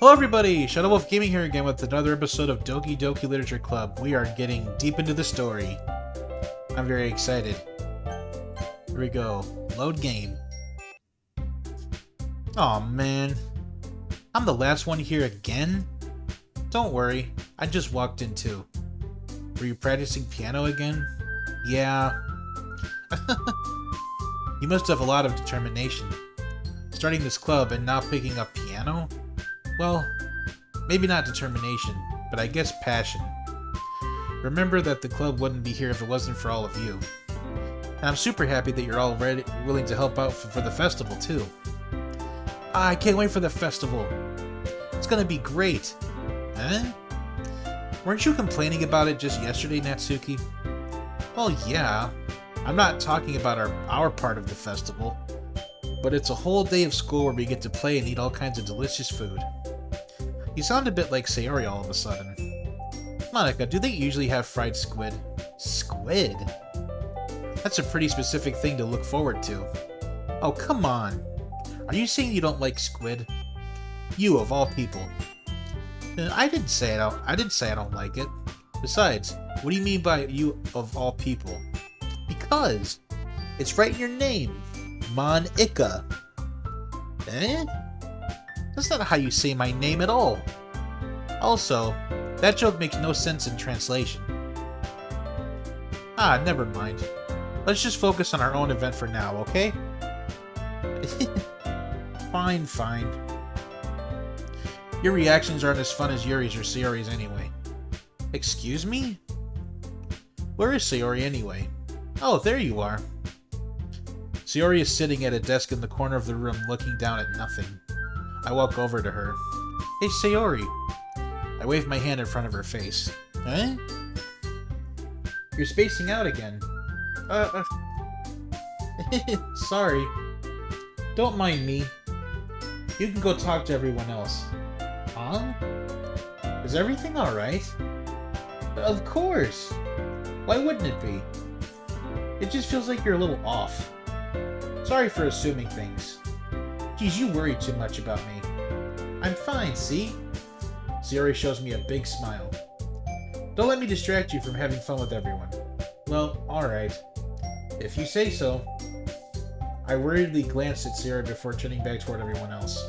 Hello everybody, Shadow Wolf Gaming here again with another episode of Doki Literature Club. We are getting deep into the story. I'm very excited. Here we go. Load game. Aw man. I'm the last one here again? Don't worry, I just walked in too. Were you practicing piano again? Yeah. You must have a lot of determination. Starting this club and now picking up piano? Well, maybe not determination, but I guess passion. Remember that the club wouldn't be here if it wasn't for all of you. And I'm super happy that you're all willing to help out for the festival, too. I can't wait for the festival. It's gonna be great. Huh? Weren't you complaining about it just yesterday, Natsuki? Well, yeah. I'm not talking about our part of the festival, but it's a whole day of school where we get to play and eat all kinds of delicious food. You sound a bit like Sayori all of a sudden. Monica, do they usually have fried squid? Squid? That's a pretty specific thing to look forward to. Oh, come on. Are you saying you don't like squid? You, of all people. I didn't say I don't like it. Besides, what do you mean by you of all people? Because it's right in your name. Monica. Eh? That's not how you say my name at all. Also, that joke makes no sense in translation. Ah, never mind. Let's just focus on our own event for now, okay? Fine. Your reactions aren't as fun as Yuri's or Sayori's anyway. Excuse me? Where is Sayori anyway? Oh, there you are. Sayori is sitting at a desk in the corner of the room looking down at nothing. I walk over to her. Hey, Sayori. I wave my hand in front of her face. Eh? You're spacing out again. Sorry. Don't mind me. You can go talk to everyone else. Huh? Is everything alright? Of course! Why wouldn't it be? It just feels like you're a little off. Sorry for assuming things. Geez, you worry too much about me. I'm fine, see? Sayori shows me a big smile. Don't let me distract you from having fun with everyone. Well, alright. If you say so. I worriedly glanced at Sayori before turning back toward everyone else.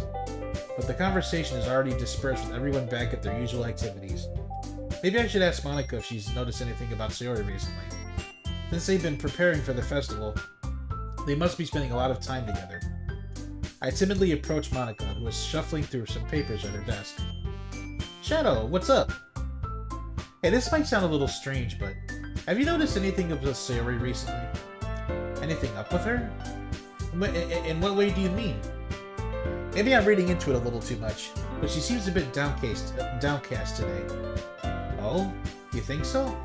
But the conversation is already dispersed with everyone back at their usual activities. Maybe I should ask Monica if she's noticed anything about Sayori recently. Since they've been preparing for the festival, they must be spending a lot of time together. I timidly approached Monica, who was shuffling through some papers at her desk. Shadow, what's up? Hey, this might sound a little strange, but have you noticed anything of Sayori recently? Anything up with her? In what way do you mean? Maybe I'm reading into it a little too much, but she seems a bit downcast today. Oh? You think so?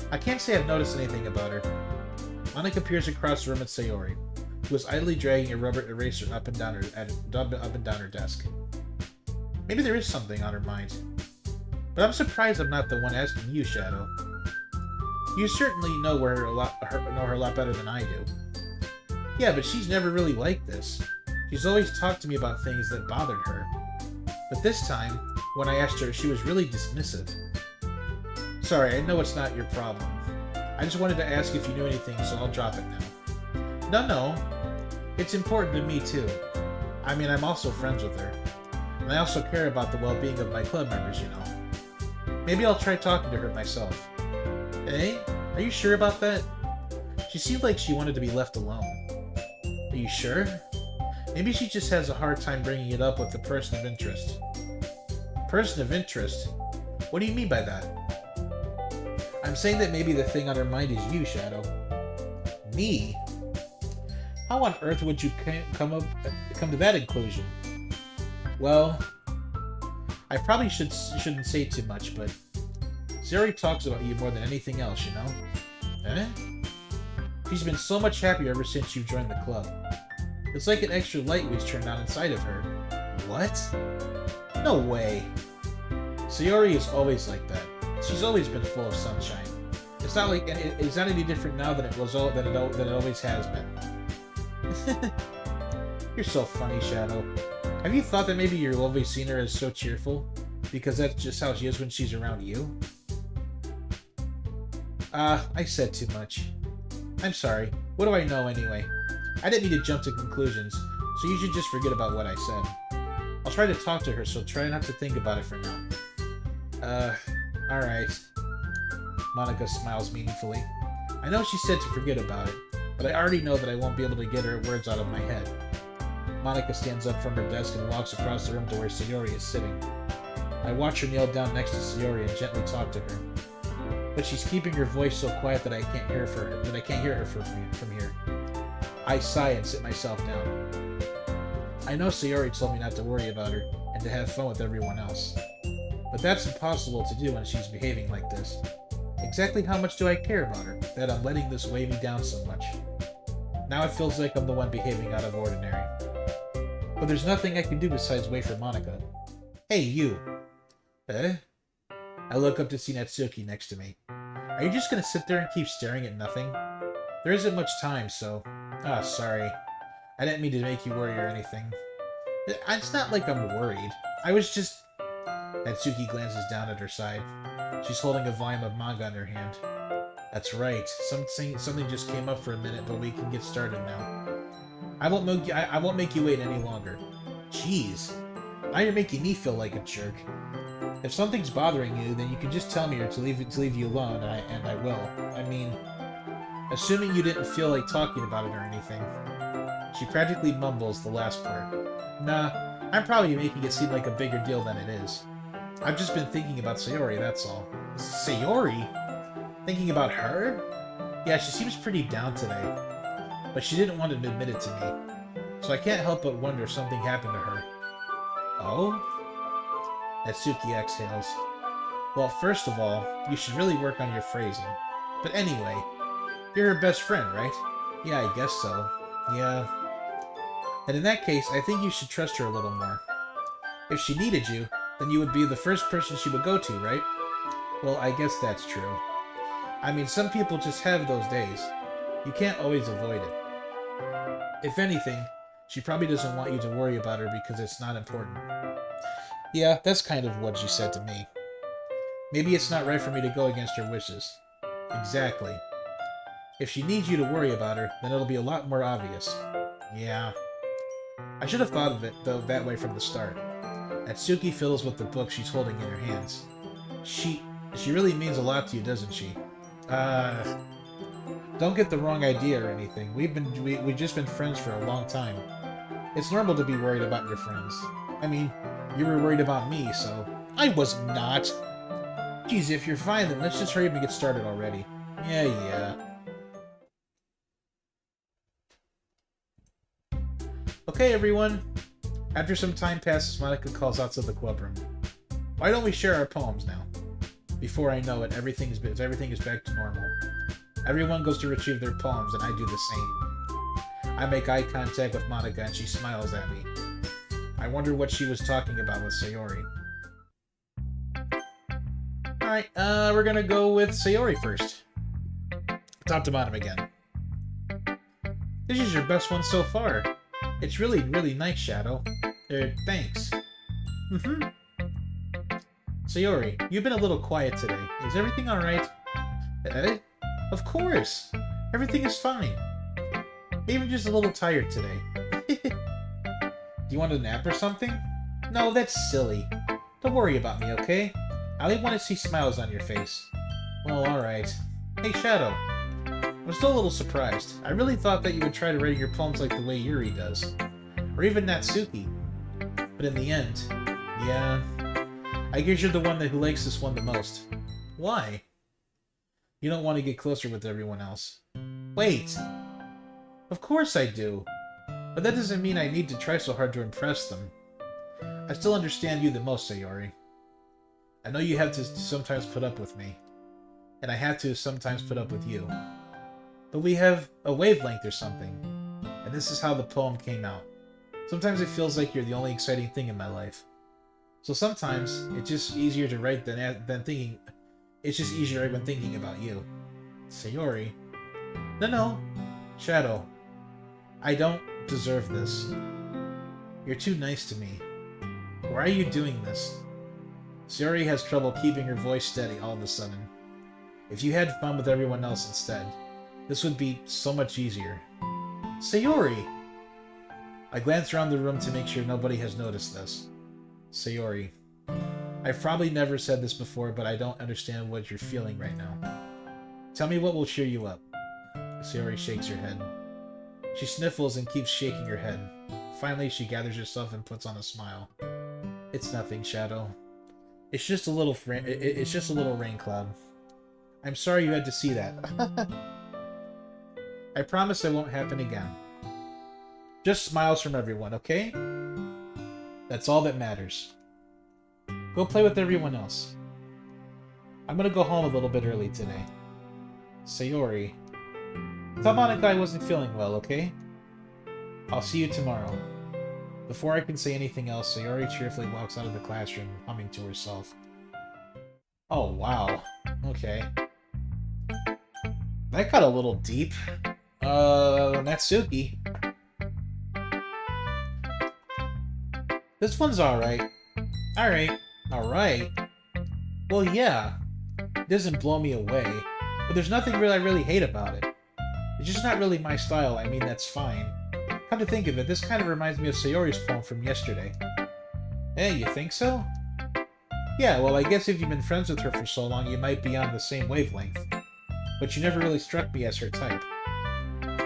I can't say I've noticed anything about her. Monica peers across the room at Sayori, who was idly dragging a rubber eraser up and down her desk. Maybe there is something on her mind. But I'm surprised I'm not the one asking you, Shadow. You certainly know her a lot better than I do. Yeah, but she's never really like this. She's always talked to me about things that bothered her. But this time, when I asked her, she was really dismissive. Sorry, I know it's not your problem. I just wanted to ask if you knew anything, so I'll drop it now. No. It's important to me, too. I mean, I'm also friends with her. And I also care about the well-being of my club members, you know. Maybe I'll try talking to her myself. Eh? Are you sure about that? She seemed like she wanted to be left alone. Are you sure? Maybe she just has a hard time bringing it up with the person of interest. Person of interest? What do you mean by that? I'm saying that maybe the thing on her mind is you, Shadow. Me? How on earth would you come to that conclusion? Well, I probably shouldn't say too much, but Sayori talks about you more than anything else, you know? Eh? She's been so much happier ever since you joined the club. It's like an extra light was turned on inside of her. What? No way. Sayori is always like that. She's always been full of sunshine. It's not any different now than it always has been. You're so funny, Shadow. Have you thought that maybe your lovely Sina is so cheerful? Because that's just how she is when she's around you? I said too much. I'm sorry. What do I know anyway? I didn't mean to jump to conclusions, so you should just forget about what I said. I'll try to talk to her, so try not to think about it for now. Alright. Monika smiles meaningfully. I know she said to forget about it, but I already know that I won't be able to get her words out of my head. Monika stands up from her desk and walks across the room to where Sayori is sitting. I watch her kneel down next to Sayori and gently talk to her. But she's keeping her voice so quiet that I can't hear her from here. I sigh and sit myself down. I know Sayori told me not to worry about her and to have fun with everyone else. But that's impossible to do when she's behaving like this. Exactly how much do I care about her, that I'm letting this weigh me down so much? Now it feels like I'm the one behaving out of ordinary. But there's nothing I can do besides wait for Monika. Hey, you! Eh? I look up to see Natsuki next to me. Are you just gonna sit there and keep staring at nothing? There isn't much time, so... Ah, sorry. I didn't mean to make you worry or anything. It's not like I'm worried. I was just... Natsuki glances down at her side. She's holding a volume of manga in her hand. That's right. Something just came up for a minute, but we can get started now. I won't make you wait any longer. Jeez. Now you're making me feel like a jerk. If something's bothering you, then you can just tell me or to leave you alone, and I will. I mean, assuming you didn't feel like talking about it or anything. She practically mumbles the last part. Nah, I'm probably making it seem like a bigger deal than it is. I've just been thinking about Sayori, that's all. Sayori? Thinking about her? Yeah, she seems pretty down today. But she didn't want to admit it to me. So I can't help but wonder if something happened to her. Oh? Natsuki exhales. Well, first of all, you should really work on your phrasing. But anyway, you're her best friend, right? Yeah, I guess so. Yeah. And in that case, I think you should trust her a little more. If she needed you, then you would be the first person she would go to, right? Well, I guess that's true. I mean, some people just have those days. You can't always avoid it. If anything, she probably doesn't want you to worry about her because it's not important. Yeah, that's kind of what she said to me. Maybe it's not right for me to go against her wishes. Exactly. If she needs you to worry about her, then it'll be a lot more obvious. Yeah. I should have thought of it, though, that way from the start. Natsuki fiddles with the book she's holding in her hands. She really means a lot to you, doesn't she? Don't get the wrong idea or anything. We've just been friends for a long time. It's normal to be worried about your friends. I mean, you were worried about me, so... I was not! Geez, if you're fine, then let's just hurry up and get started already. Yeah. Okay, everyone. After some time passes, Monika calls out to the club room. Why don't we share our poems now? Before I know it, everything is back to normal. Everyone goes to retrieve their poems, and I do the same. I make eye contact with Monika, and she smiles at me. I wonder what she was talking about with Sayori. Alright, we're gonna go with Sayori first. Top to bottom again. This is your best one so far. It's really, really nice, Shadow. Thanks. Sayori, you've been a little quiet today. Is everything alright? Of course! Everything is fine. Even just a little tired today. Do you want a nap or something? No, that's silly. Don't worry about me, okay? I only want to see smiles on your face. Well, alright. Hey, Shadow. I'm still a little surprised. I really thought that you would try to write your poems like the way Yuri does. Or even Natsuki. But in the end, yeah... I guess you're the one who likes this one the most. Why? You don't want to get closer with everyone else. Wait! Of course I do! But that doesn't mean I need to try so hard to impress them. I still understand you the most, Sayori. I know you have to sometimes put up with me. And I have to sometimes put up with you. But we have a wavelength or something. And this is how the poem came out. Sometimes it feels like you're the only exciting thing in my life. So sometimes it's just easier to write than thinking. It's just easier when thinking about you. Sayori. No. Shadow. I don't deserve this. You're too nice to me. Why are you doing this? Sayori has trouble keeping her voice steady all of a sudden. If you had fun with everyone else instead, this would be so much easier. Sayori! I glance around the room to make sure nobody has noticed this. Sayori. I've probably never said this before, but I don't understand what you're feeling right now. Tell me what will cheer you up. Sayori shakes her head. She sniffles and keeps shaking her head. Finally, she gathers herself and puts on a smile. It's nothing, Shadow. It's just a little rain cloud. I'm sorry you had to see that. I promise it won't happen again. Just smiles from everyone, okay? That's all that matters. Go play with everyone else. I'm gonna go home a little bit early today. Sayori. Tell Monica I wasn't feeling well, okay? I'll see you tomorrow. Before I can say anything else, Sayori cheerfully walks out of the classroom, humming to herself. Oh, wow. Okay. That got a little deep. Natsuki. This one's alright. Alright. Well, yeah. It doesn't blow me away. But there's nothing I really hate about it. It's just not really my style. I mean, that's fine. Come to think of it, this kind of reminds me of Sayori's poem from yesterday. Eh, you think so? Yeah, well, I guess if you've been friends with her for so long, you might be on the same wavelength. But you never really struck me as her type.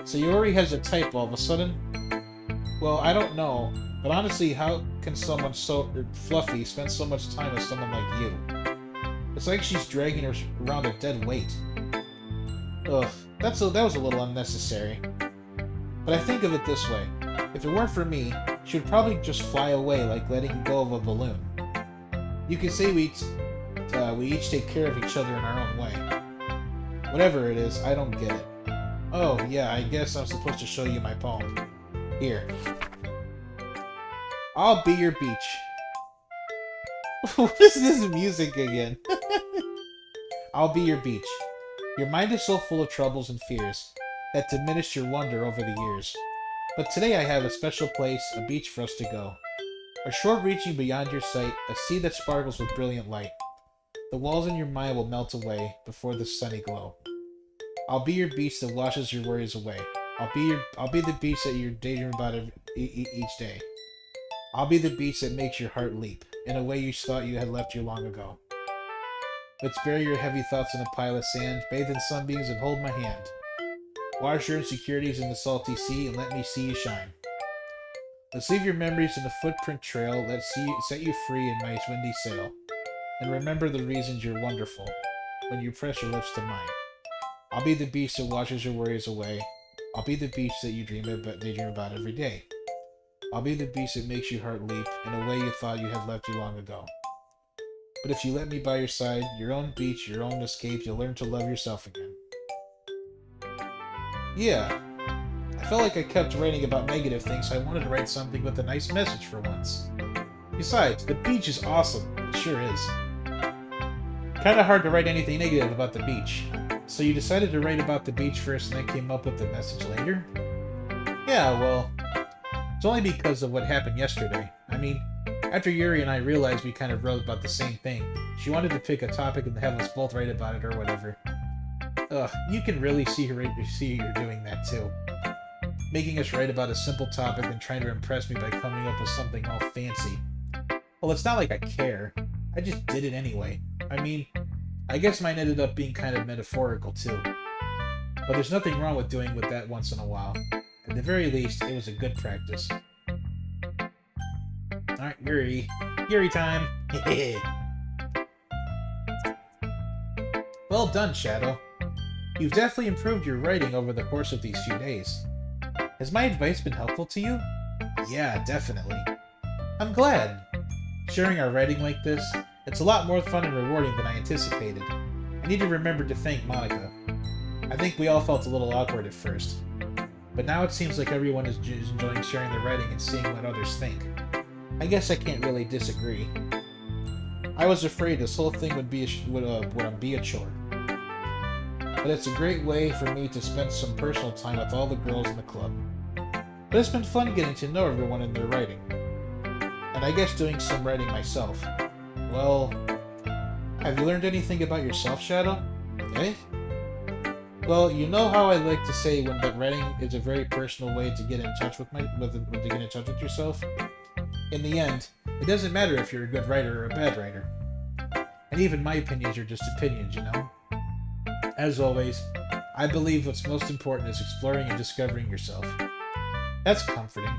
Sayori has a type all of a sudden? Well, I don't know, but honestly, how can someone so fluffy spend so much time with someone like you? It's like she's dragging her around a dead weight. Ugh, that was a little unnecessary. But I think of it this way. If it weren't for me, she would probably just fly away like letting go of a balloon. You could say we each take care of each other in our own way. Whatever it is, I don't get it. Oh, yeah, I guess I'm supposed to show you my poem. Here. I'll be your beach. What is this music again? I'll be your beach. Your mind is so full of troubles and fears that diminished your wonder over the years. But today I have a special place, a beach for us to go. A shore reaching beyond your sight, a sea that sparkles with brilliant light. The walls in your mind will melt away before the sunny glow. I'll be your beach that washes your worries away. I'll be the beach that you're daydreaming about each day. I'll be the beach that makes your heart leap in a way you thought you had left you long ago. Let's bury your heavy thoughts in a pile of sand, bathe in sunbeams, and hold my hand. Wash your insecurities in the salty sea and let me see you shine. Let's leave your memories in a footprint trail. Let's set you free in my windy sail. And remember the reasons you're wonderful when you press your lips to mine. I'll be the beach that washes your worries away. I'll be the beach that you daydream about every day. I'll be the beach that makes your heart leap in a way you thought you had left you long ago. But if you let me by your side, your own beach, your own escape, you'll learn to love yourself again. Yeah, I felt like I kept writing about negative things, so I wanted to write something with a nice message for once. Besides, the beach is awesome. It sure is. Kinda hard to write anything negative about the beach. So you decided to write about the beach first and then came up with the message later? Yeah, well, it's only because of what happened yesterday. I mean, after Yuri and I realized we kind of wrote about the same thing, she wanted to pick a topic and have us both write about it or whatever. Ugh, you can really see you're doing that too. Making us write about a simple topic and trying to impress me by coming up with something all fancy. Well, it's not like I care. I just did it anyway. I mean, I guess mine ended up being kind of metaphorical too. But there's nothing wrong with doing with that once in a while. At the very least, it was a good practice. Alright, Yuri. Yuri time! Well done, Shadow. You've definitely improved your writing over the course of these few days. Has my advice been helpful to you? Yeah, definitely. I'm glad. Sharing our writing like this, it's a lot more fun and rewarding than I anticipated. I need to remember to thank Monica. I think we all felt a little awkward at first. But now it seems like everyone is enjoying sharing their writing and seeing what others think. I guess I can't really disagree. I was afraid this whole thing would be a chore. But it's a great way for me to spend some personal time with all the girls in the club. But it's been fun getting to know everyone in their writing. and I guess doing some writing myself. Well, have you learned anything about yourself, Shadow? Eh? Well, you know how I like to say when that writing is a very personal way to get in touch with to get in touch with yourself. In the end, it doesn't matter if you're a good writer or a bad writer. And even my opinions are just opinions, you know? As always, I believe what's most important is exploring and discovering yourself. That's comforting.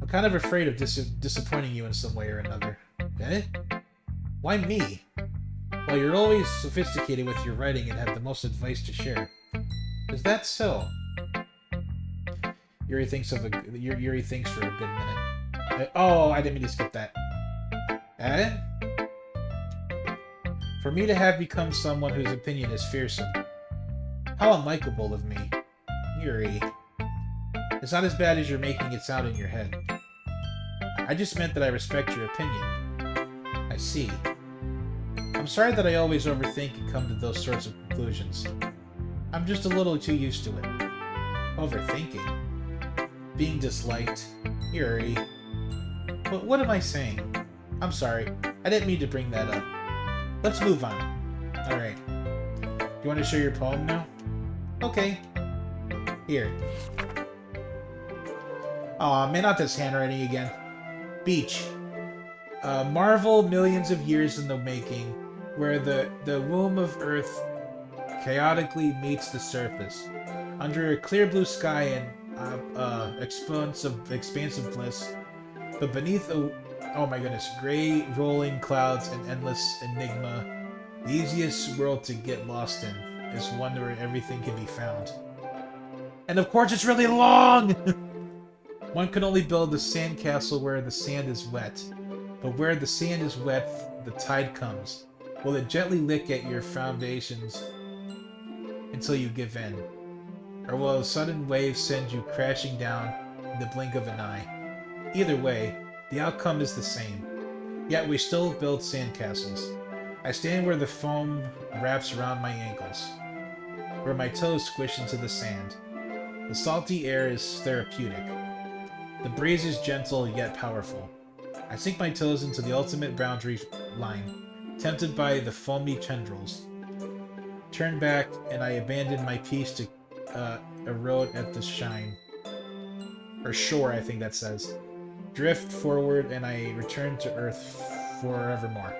I'm kind of afraid of disappointing you in some way or another. Eh? Why me? Well, you're always sophisticated with your writing and have the most advice to share. Is that so? Yuri thinks for a good minute. Oh, I didn't mean to skip that. Eh? For me to have become someone whose opinion is fearsome. How unlikable of me. Yuri. It's not as bad as you're making it sound in your head. I just meant that I respect your opinion. I see. I'm sorry that I always overthink and come to those sorts of conclusions. I'm just a little too used to it. Overthinking? Being disliked? Yuri. But what am I saying? I'm sorry. I didn't mean to bring that up. Let's move on. Alright. You want to share your poem now? Okay. Here. Aw, man, not this handwriting again. Beach. Marvel millions of years in the making, where the womb of Earth chaotically meets the surface. Under a clear blue sky and expansive bliss, but beneath oh my goodness, gray rolling clouds and endless enigma, the easiest world to get lost in is one where everything can be found. And of course it's really long! One can only build a sandcastle where the sand is wet. But where the sand is wet, the tide comes. Will it gently lick at your foundations until you give in? Or will a sudden wave send you crashing down in the blink of an eye? Either way, the outcome is the same. Yet we still build sandcastles. I stand where the foam wraps around my ankles, where my toes squish into the sand. The salty air is therapeutic. The breeze is gentle yet powerful. I sink my toes into the ultimate boundary line, tempted by the foamy tendrils. Turn back, and I abandon my peace to erode at the shine. Or shore, I think that says. Drift forward, and I return to Earth forevermore.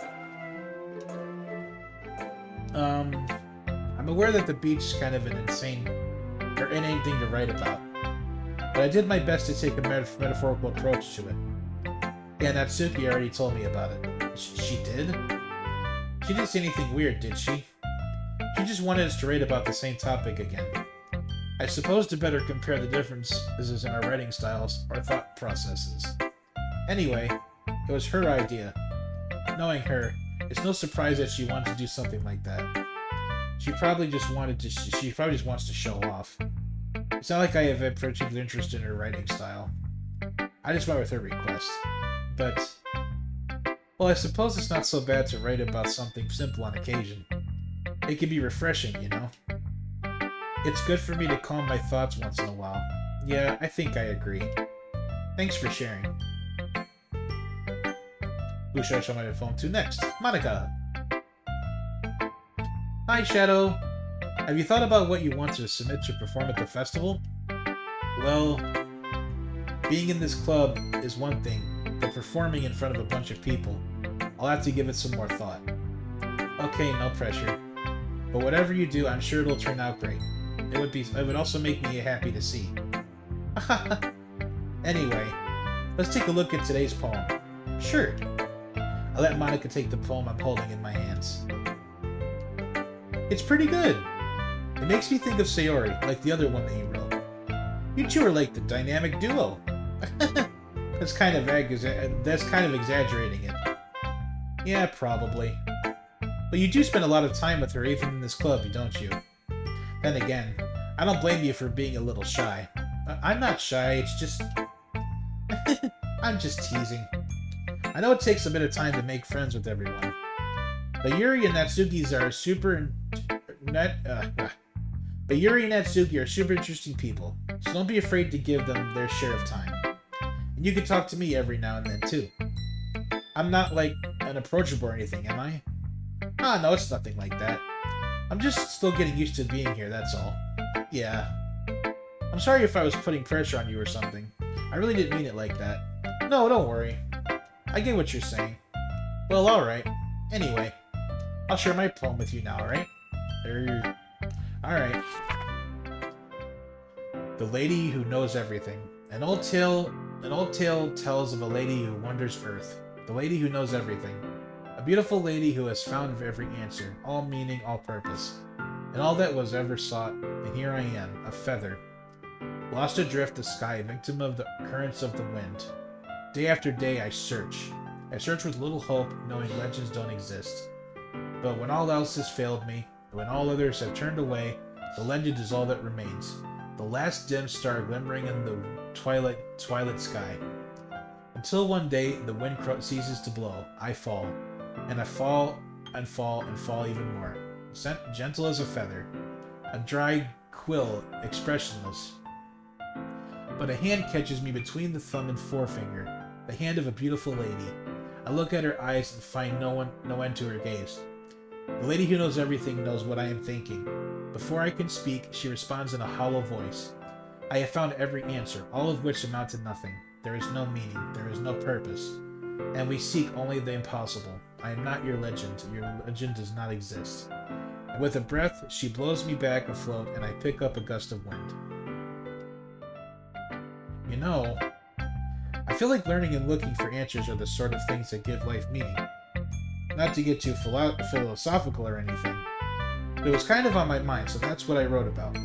I'm aware that the beach is kind of an insane thing to write about, but I did my best to take a metaphorical approach to it. Yeah, Natsuki already told me about it. She did? She didn't say anything weird, did she? She just wanted us to write about the same topic again. I suppose to better compare the differences in our writing styles or thought processes. Anyway, it was her idea. Knowing her, it's no surprise that she wanted to do something like that. She probably just wants to show off. It's not like I have a particular interest in her writing style. I just went with her request. But, well, I suppose it's not so bad to write about something simple on occasion. It can be refreshing, you know? It's good for me to calm my thoughts once in a while. Yeah, I think I agree. Thanks for sharing. Who should I show my phone to next? Monica! Hi, Shadow! Have you thought about what you want to submit to perform at the festival? Well, being in this club is one thing, but performing in front of a bunch of people, I'll have to give it some more thought. Okay, no pressure. But whatever you do, I'm sure it'll turn out great. It would also make me happy to see. Anyway, let's take a look at today's poem. Sure. I let Monica take the poem I'm holding in my hands. It's pretty good. It makes me think of Sayori, like the other one that you wrote. You two are like the dynamic duo. That's kind of exaggerating it. Yeah, probably. But you do spend a lot of time with her even in this club, don't you? Then again, I don't blame you for being a little shy. I'm not shy, it's just... I'm just teasing. I know it takes a bit of time to make friends with everyone. But Yuri and Natsuki are super interesting people, so don't be afraid to give them their share of time. And you can talk to me every now and then, too. I'm not, like, unapproachable or anything, am I? Ah, no, it's nothing like that. I'm just still getting used to being here, that's all. Yeah. I'm sorry if I was putting pressure on you or something. I really didn't mean it like that. No, don't worry. I get what you're saying. Well, alright. Anyway, I'll share my poem with you now, alright? Alright. The Lady Who Knows Everything. An old tale tells of a lady who wanders Earth. The lady who knows everything. A beautiful lady who has found every answer, all meaning, all purpose, and all that was ever sought, and here I am, a feather, lost adrift the sky, victim of the currents of the wind. Day after day I search. I search with little hope, knowing legends don't exist. But when all else has failed me, when all others have turned away, the legend is all that remains. The last dim star glimmering in the twilight sky. Until one day the wind ceases to blow, I fall. And I fall and fall and fall even more. Gentle as a feather. A dry quill, expressionless. But a hand catches me between the thumb and forefinger. The hand of a beautiful lady. I look at her eyes and find no end to her gaze. The lady who knows everything knows what I am thinking. Before I can speak, she responds in a hollow voice. I have found every answer, all of which amount to nothing. There is no meaning, there is no purpose. And we seek only the impossible. I am not your legend. Your legend does not exist. And with a breath, she blows me back afloat, and I pick up a gust of wind. You know, I feel like learning and looking for answers are the sort of things that give life meaning. Not to get too philosophical or anything, but it was kind of on my mind, so that's what I wrote about.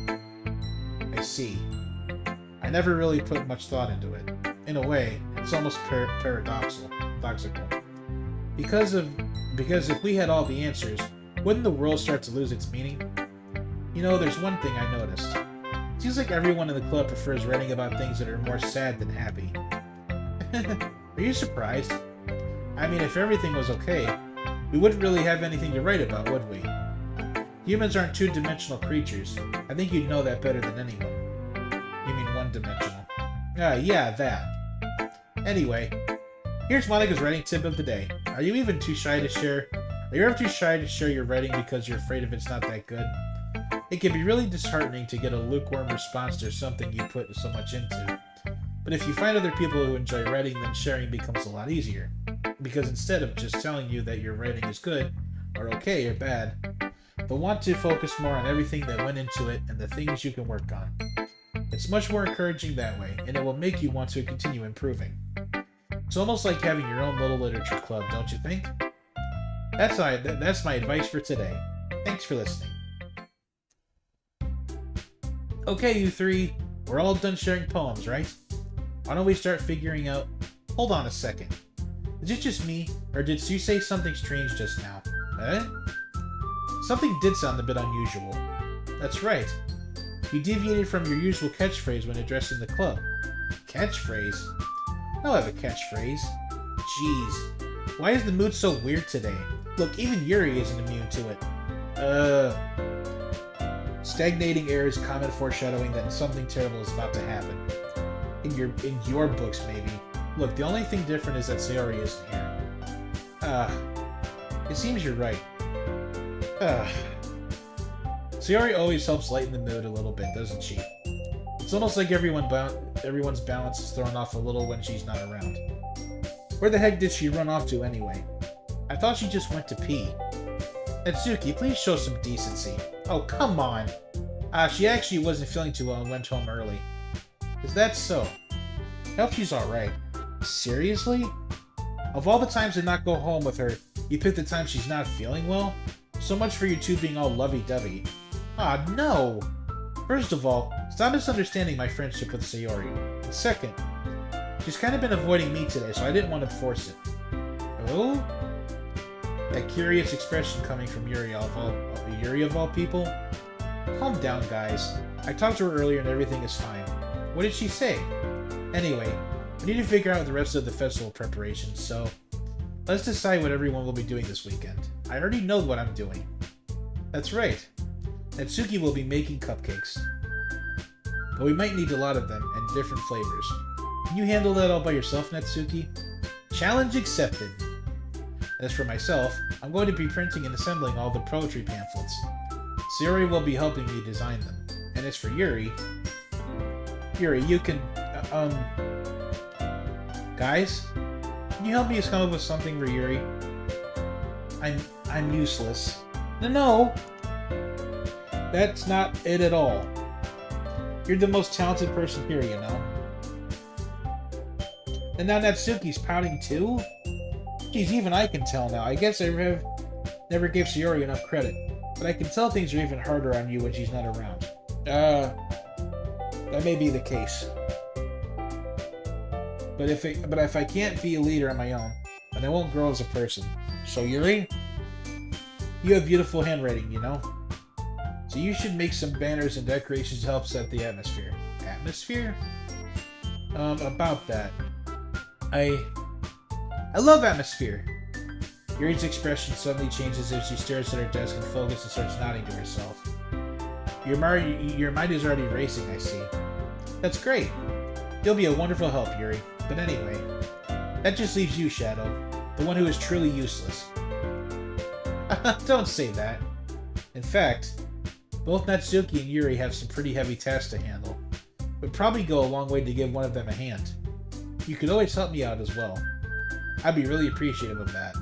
I see. I never really put much thought into it. In a way, it's almost paradoxical. Because if we had all the answers, wouldn't the world start to lose its meaning? You know, there's one thing I noticed. It seems like everyone in the club prefers writing about things that are more sad than happy. Are you surprised? I mean, if everything was okay, we wouldn't really have anything to write about, would we? Humans aren't two-dimensional creatures. I think you'd know that better than anyone. You mean one-dimensional. Yeah, that. Anyway, here's Monica's writing tip of the day. Are you ever too shy to share your writing because you're afraid if it's not that good? It can be really disheartening to get a lukewarm response to something you put so much into. But if you find other people who enjoy writing, then sharing becomes a lot easier. Because instead of just telling you that your writing is good, or okay, or bad, they'll want to focus more on everything that went into it and the things you can work on. It's much more encouraging that way, and it will make you want to continue improving. It's almost like having your own little literature club, don't you think? That's my advice for today. Thanks for listening. Okay, you three, we're all done sharing poems, right? Why don't we start figuring out... Hold on a second. Is it just me, or did Sue say something strange just now? Something did sound a bit unusual. That's right. You deviated from your usual catchphrase when addressing the club. Catchphrase? I don't have a catchphrase. Jeez. Why is the mood so weird today? Look, even Yuri isn't immune to it. Stagnating air is common foreshadowing that something terrible is about to happen. In your books, maybe. Look, the only thing different is that Sayori isn't here. It seems you're right. Sayori always helps lighten the mood a little bit, doesn't she? It's almost like everyone's balance is thrown off a little when she's not around. Where the heck did she run off to anyway? I thought she just went to pee. Natsuki, please show some decency. Oh, come on. She actually wasn't feeling too well and went home early. Is that so? I hope she's alright. Seriously? Of all the times to not go home with her, you picked the time she's not feeling well? So much for you two being all lovey-dovey. No! First of all, stop misunderstanding my friendship with Sayori. And second, she's kind of been avoiding me today, so I didn't want to force it. Oh? That curious expression coming from Yuri of all people? Calm down, guys. I talked to her earlier and everything is fine. What did she say? Anyway, we need to figure out the rest of the festival preparations, so let's decide what everyone will be doing this weekend. I already know what I'm doing. That's right. Natsuki will be making cupcakes. But we might need a lot of them and different flavors. Can you handle that all by yourself, Natsuki? Challenge accepted. As for myself, I'm going to be printing and assembling all the poetry pamphlets. Sayori will be helping me design them. And as for Yuri... Yuri, you can... Guys? Can you help me come up with something for Yuri? I'm useless. No! That's not it at all. You're the most talented person here, you know? And now Natsuki's pouting too? Geez, even I can tell now. I guess I never gave Sayori enough credit. But I can tell things are even harder on you when she's not around. That may be the case. But if I can't be a leader on my own, then I won't grow as a person. So Yuri, you have beautiful handwriting, you know? So you should make some banners and decorations to help set the atmosphere. Atmosphere? About that. I love atmosphere. Yuri's expression suddenly changes as she stares at her desk and focuses and starts nodding to herself. Your mind is already racing, I see. That's great. You'll be a wonderful help, Yuri. But anyway, that just leaves you, Shadow, the one who is truly useless. Don't say that. In fact, both Natsuki and Yuri have some pretty heavy tasks to handle. It would probably go a long way to give one of them a hand. You could always help me out as well. I'd be really appreciative of that.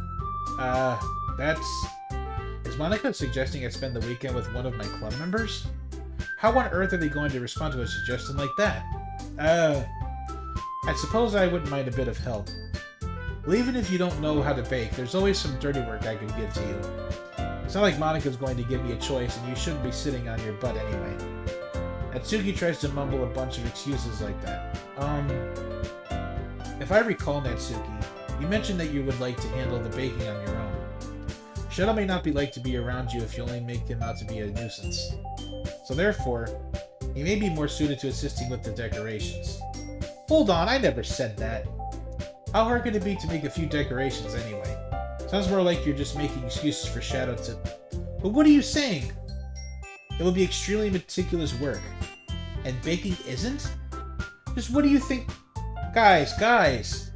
Is Monika suggesting I spend the weekend with one of my club members? How on earth are they going to respond to a suggestion like that? I suppose I wouldn't mind a bit of help. Well, even if you don't know how to bake, there's always some dirty work I could give to you. It's not like Monika's going to give me a choice, and you shouldn't be sitting on your butt anyway. Natsuki tries to mumble a bunch of excuses like that. If I recall, Natsuki, you mentioned that you would like to handle the baking on your own. Shadow may not be like to be around you if you only make him out to be a nuisance. So therefore, he may be more suited to assisting with the decorations. Hold on, I never said that. How hard could it be to make a few decorations anyway? Sounds more like you're just making excuses for Shadow to... But what are you saying? It will be extremely meticulous work. And baking isn't? Just what do you think? Guys!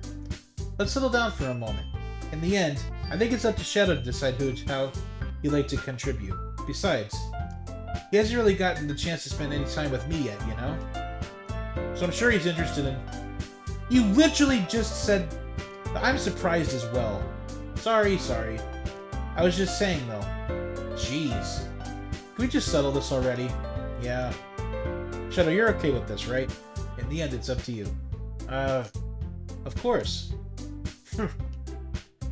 Let's settle down for a moment. In the end, I think it's up to Shadow to decide how he'd like to contribute. Besides, he hasn't really gotten the chance to spend any time with me yet, you know? So I'm sure he's interested in... You literally just said... I'm surprised as well. Sorry. I was just saying, though. Jeez. Can we just settle this already? Yeah. Shadow, you're okay with this, right? In the end, it's up to you. Of course.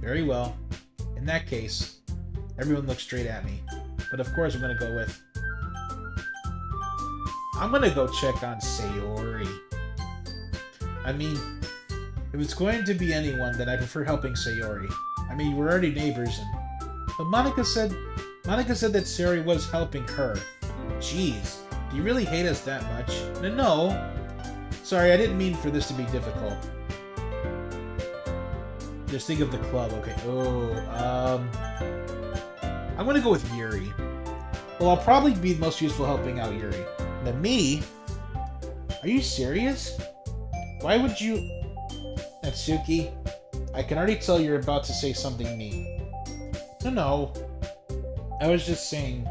Very well. In that case, everyone looks straight at me. But of course I'm gonna go with... I'm gonna go check on Sayori. I mean, if it's going to be anyone, then I prefer helping Sayori. I mean, we're already neighbors, and... But Monika said that Sayori was helping her. Jeez, do you really hate us that much? No. Sorry, I didn't mean for this to be difficult. Just think of the club, okay. I'm gonna go with Yuri. Well, I'll probably be most useful helping out Yuri. Now, me? Are you serious? Why would you... Natsuki, I can already tell you're about to say something mean. No. I was just saying...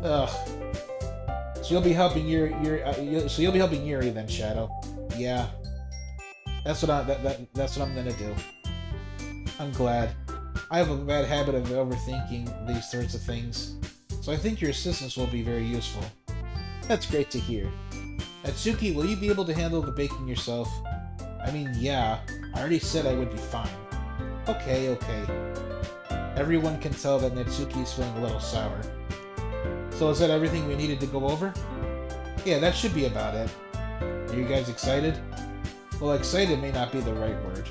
Ugh. So you'll be helping so you'll be helping Yuri then, Shadow. Yeah. That's what I'm gonna do. I'm glad. I have a bad habit of overthinking these sorts of things, so I think your assistance will be very useful. That's great to hear. Natsuki, will you be able to handle the baking yourself? I mean, yeah. I already said I would be fine. Okay. Everyone can tell that Natsuki is feeling a little sour. So is that everything we needed to go over? Yeah, that should be about it. Are you guys excited? Well, excited may not be the right word.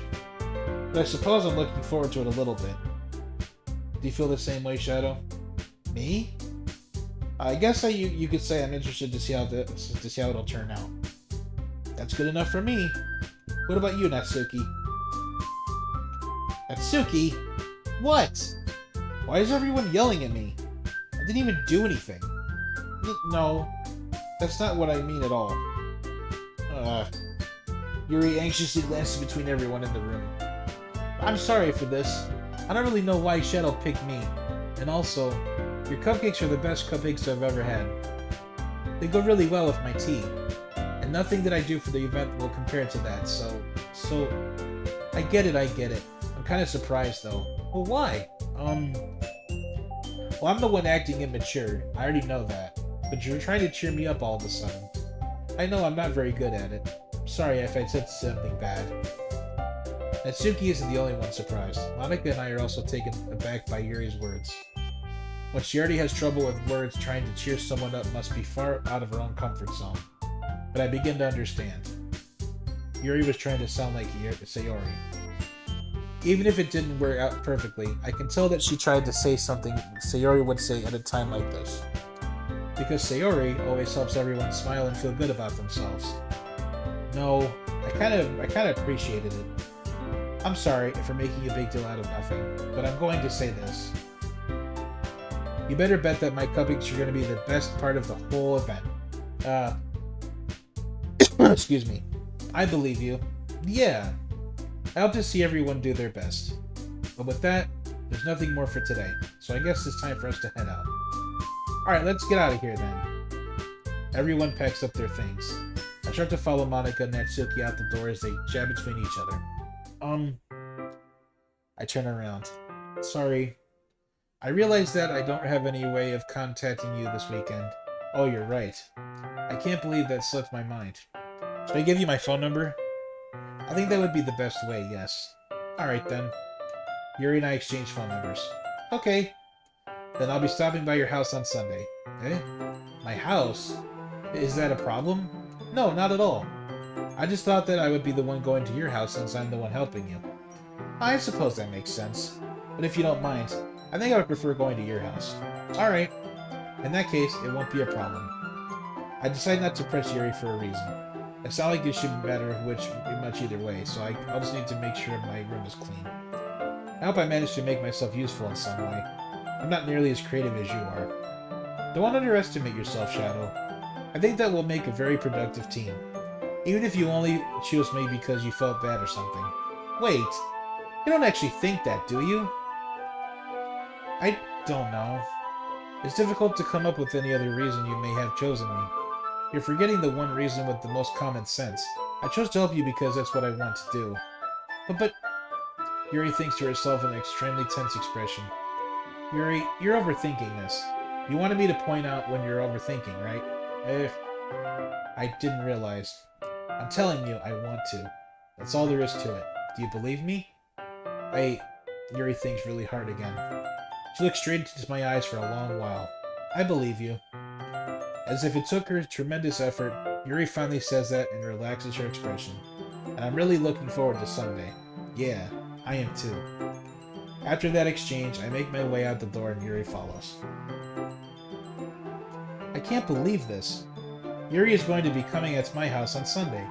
But I suppose I'm looking forward to it a little bit. Do you feel the same way, Shadow? Me? I guess you could say I'm interested to see how it'll turn out. That's good enough for me. What about you, Natsuki? Natsuki? What? Why is everyone yelling at me? I didn't even do anything. No, that's not what I mean at all. Yuri anxiously glances between everyone in the room. I'm sorry for this. I don't really know why Shadow picked me. And also, your cupcakes are the best cupcakes I've ever had. They go really well with my tea. And nothing that I do for the event will compare to that, so... I get it. I'm kind of surprised, though. Well, why? Well, I'm the one acting immature. I already know that. But you're trying to cheer me up all of a sudden. I know I'm not very good at it. I'm sorry if I said something bad. Natsuki isn't the only one surprised. Monica and I are also taken aback by Yuri's words. When she already has trouble with words, trying to cheer someone up must be far out of her own comfort zone. But I begin to understand. Yuri was trying to sound like Sayori. Even if it didn't work out perfectly, I can tell that she tried to say something Sayori would say at a time like this. Because Sayori always helps everyone smile and feel good about themselves. No, I kind of appreciated it. I'm sorry for making a big deal out of nothing, but I'm going to say this. You better bet that my cupcakes are going to be the best part of the whole event. Excuse me. I believe you. Yeah. I hope to see everyone do their best. But with that, there's nothing more for today, so I guess it's time for us to head out. Alright, let's get out of here then. Everyone packs up their things. I start to follow Monica and Natsuki out the door as they chat between each other. I turn around. Sorry. I realize that I don't have any way of contacting you this weekend. Oh, you're right. I can't believe that slipped my mind. Should I give you my phone number? I think that would be the best way, yes. Alright then. Yuri and I exchange phone numbers. Okay. Then I'll be stopping by your house on Sunday. Eh? My house? Is that a problem? No, not at all. I just thought that I would be the one going to your house since I'm the one helping you. I suppose that makes sense. But if you don't mind, I think I would prefer going to your house. Alright. In that case, it won't be a problem. I decide not to press Yuri for a reason. It's not like it shouldn't matter much either way, so I'll just need to make sure my room is clean. I hope I managed to make myself useful in some way. I'm not nearly as creative as you are. Don't underestimate yourself, Shadow. I think that will make a very productive team. Even if you only chose me because you felt bad or something. Wait, you don't actually think that, do you? I don't know. It's difficult to come up with any other reason you may have chosen me. You're forgetting the one reason with the most common sense. I chose to help you because that's what I want to do. But... Yuri thinks to herself with an extremely tense expression. Yuri, you're overthinking this. You wanted me to point out when you're overthinking, right? I didn't realize. I'm telling you, I want to. That's all there is to it. Do you believe me? Yuri thinks really hard again. She looks straight into my eyes for a long while. I believe you. As if it took her tremendous effort, Yuri finally says that and relaxes her expression. And I'm really looking forward to Sunday. Yeah, I am too. After that exchange, I make my way out the door and Yuri follows. I can't believe this. Yuri is going to be coming at my house on Sunday.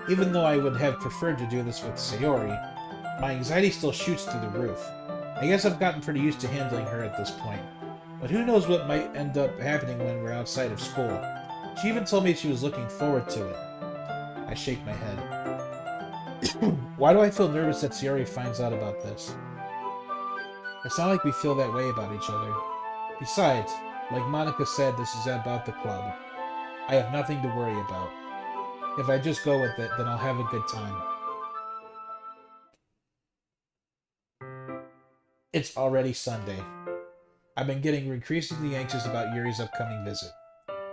Even though I would have preferred to do this with Sayori, my anxiety still shoots through the roof. I guess I've gotten pretty used to handling her at this point. But who knows what might end up happening when we're outside of school. She even told me she was looking forward to it. I shake my head. Why do I feel nervous that Sayori finds out about this? It's not like we feel that way about each other. Besides, like Monica said, this is about the club. I have nothing to worry about. If I just go with it, then I'll have a good time. It's already Sunday. I've been getting increasingly anxious about Yuri's upcoming visit.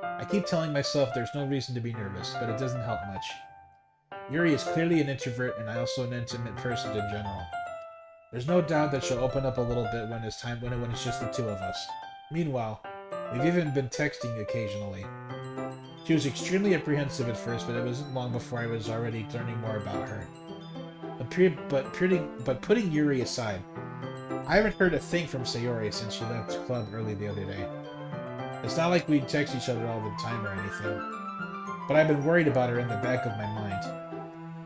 I keep telling myself there's no reason to be nervous, but it doesn't help much. Yuri is clearly an introvert and I also an intimate person in general. There's no doubt that she'll open up a little bit when it's just the two of us. Meanwhile, we've even been texting occasionally. She was extremely apprehensive at first, but it wasn't long before I was already learning more about her. But putting Yuri aside, I haven't heard a thing from Sayori since she left the club early the other day. It's not like we text each other all the time or anything, but I've been worried about her in the back of my mind.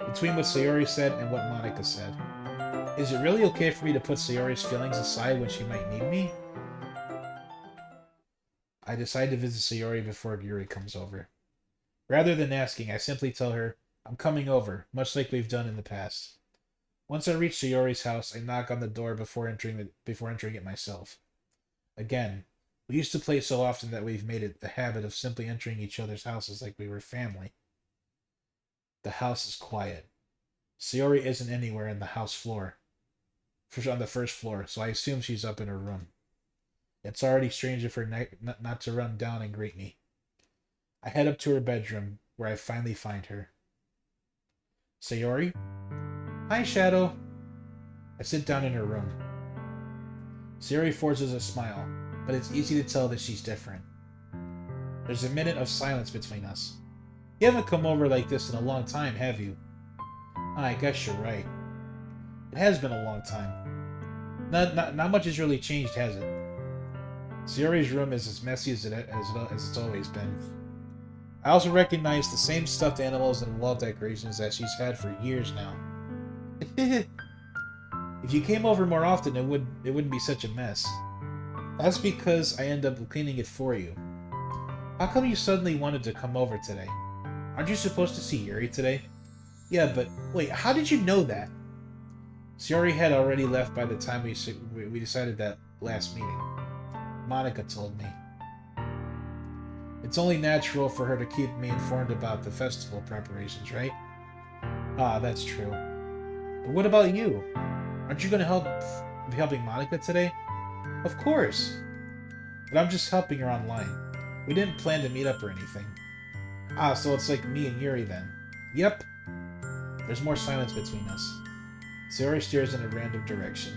Between what Sayori said and what Monica said. Is it really okay for me to put Sayori's feelings aside when she might need me? I decide to visit Sayori before Yuri comes over. Rather than asking, I simply tell her I'm coming over, much like we've done in the past. Once I reach Sayori's house, I knock on the door before entering it myself. Again, we used to play so often that we've made it a habit of simply entering each other's houses like we were family. The house is quiet. Sayori isn't anywhere in the house floor, on the first floor, so I assume she's up in her room. It's already strange of her not to run down and greet me. I head up to her bedroom, where I finally find her. Sayori? Hi, Shadow. I sit down in her room. Sayori forces a smile, but it's easy to tell that she's different. There's a minute of silence between us. You haven't come over like this in a long time, have you? I guess you're right. It has been a long time. Not much has really changed, has it? Sayori's room is as messy as it's always been. I also recognize the same stuffed animals and wall decorations that she's had for years now. If you came over more often, it wouldn't be such a mess. That's because I end up cleaning it for you. How come you suddenly wanted to come over today? Aren't you supposed to see Yuri today? Yeah, but wait, how did you know that? Sayori had already left by the time we decided that last meeting. Monica told me. It's only natural for her to keep me informed about the festival preparations, right? Ah, that's true. But what about you? Aren't you going to be helping Monica today? Of course. But I'm just helping her online. We didn't plan to meet up or anything. Ah, so it's like me and Yuri then. Yep. There's more silence between us. Sayori stares in a random direction.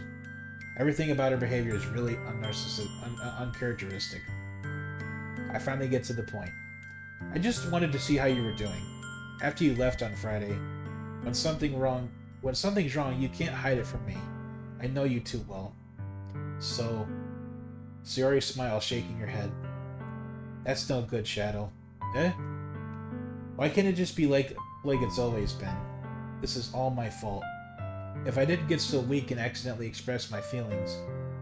Everything about her behavior is really uncharacteristic. I finally get to the point. I just wanted to see how you were doing. After you left on Friday, when something's wrong, you can't hide it from me. I know you too well. So, Sayori smiles, shaking her head. That's no good, Shadow. Eh? Why can't it just be like it's always been? This is all my fault. If I didn't get so weak and accidentally express my feelings,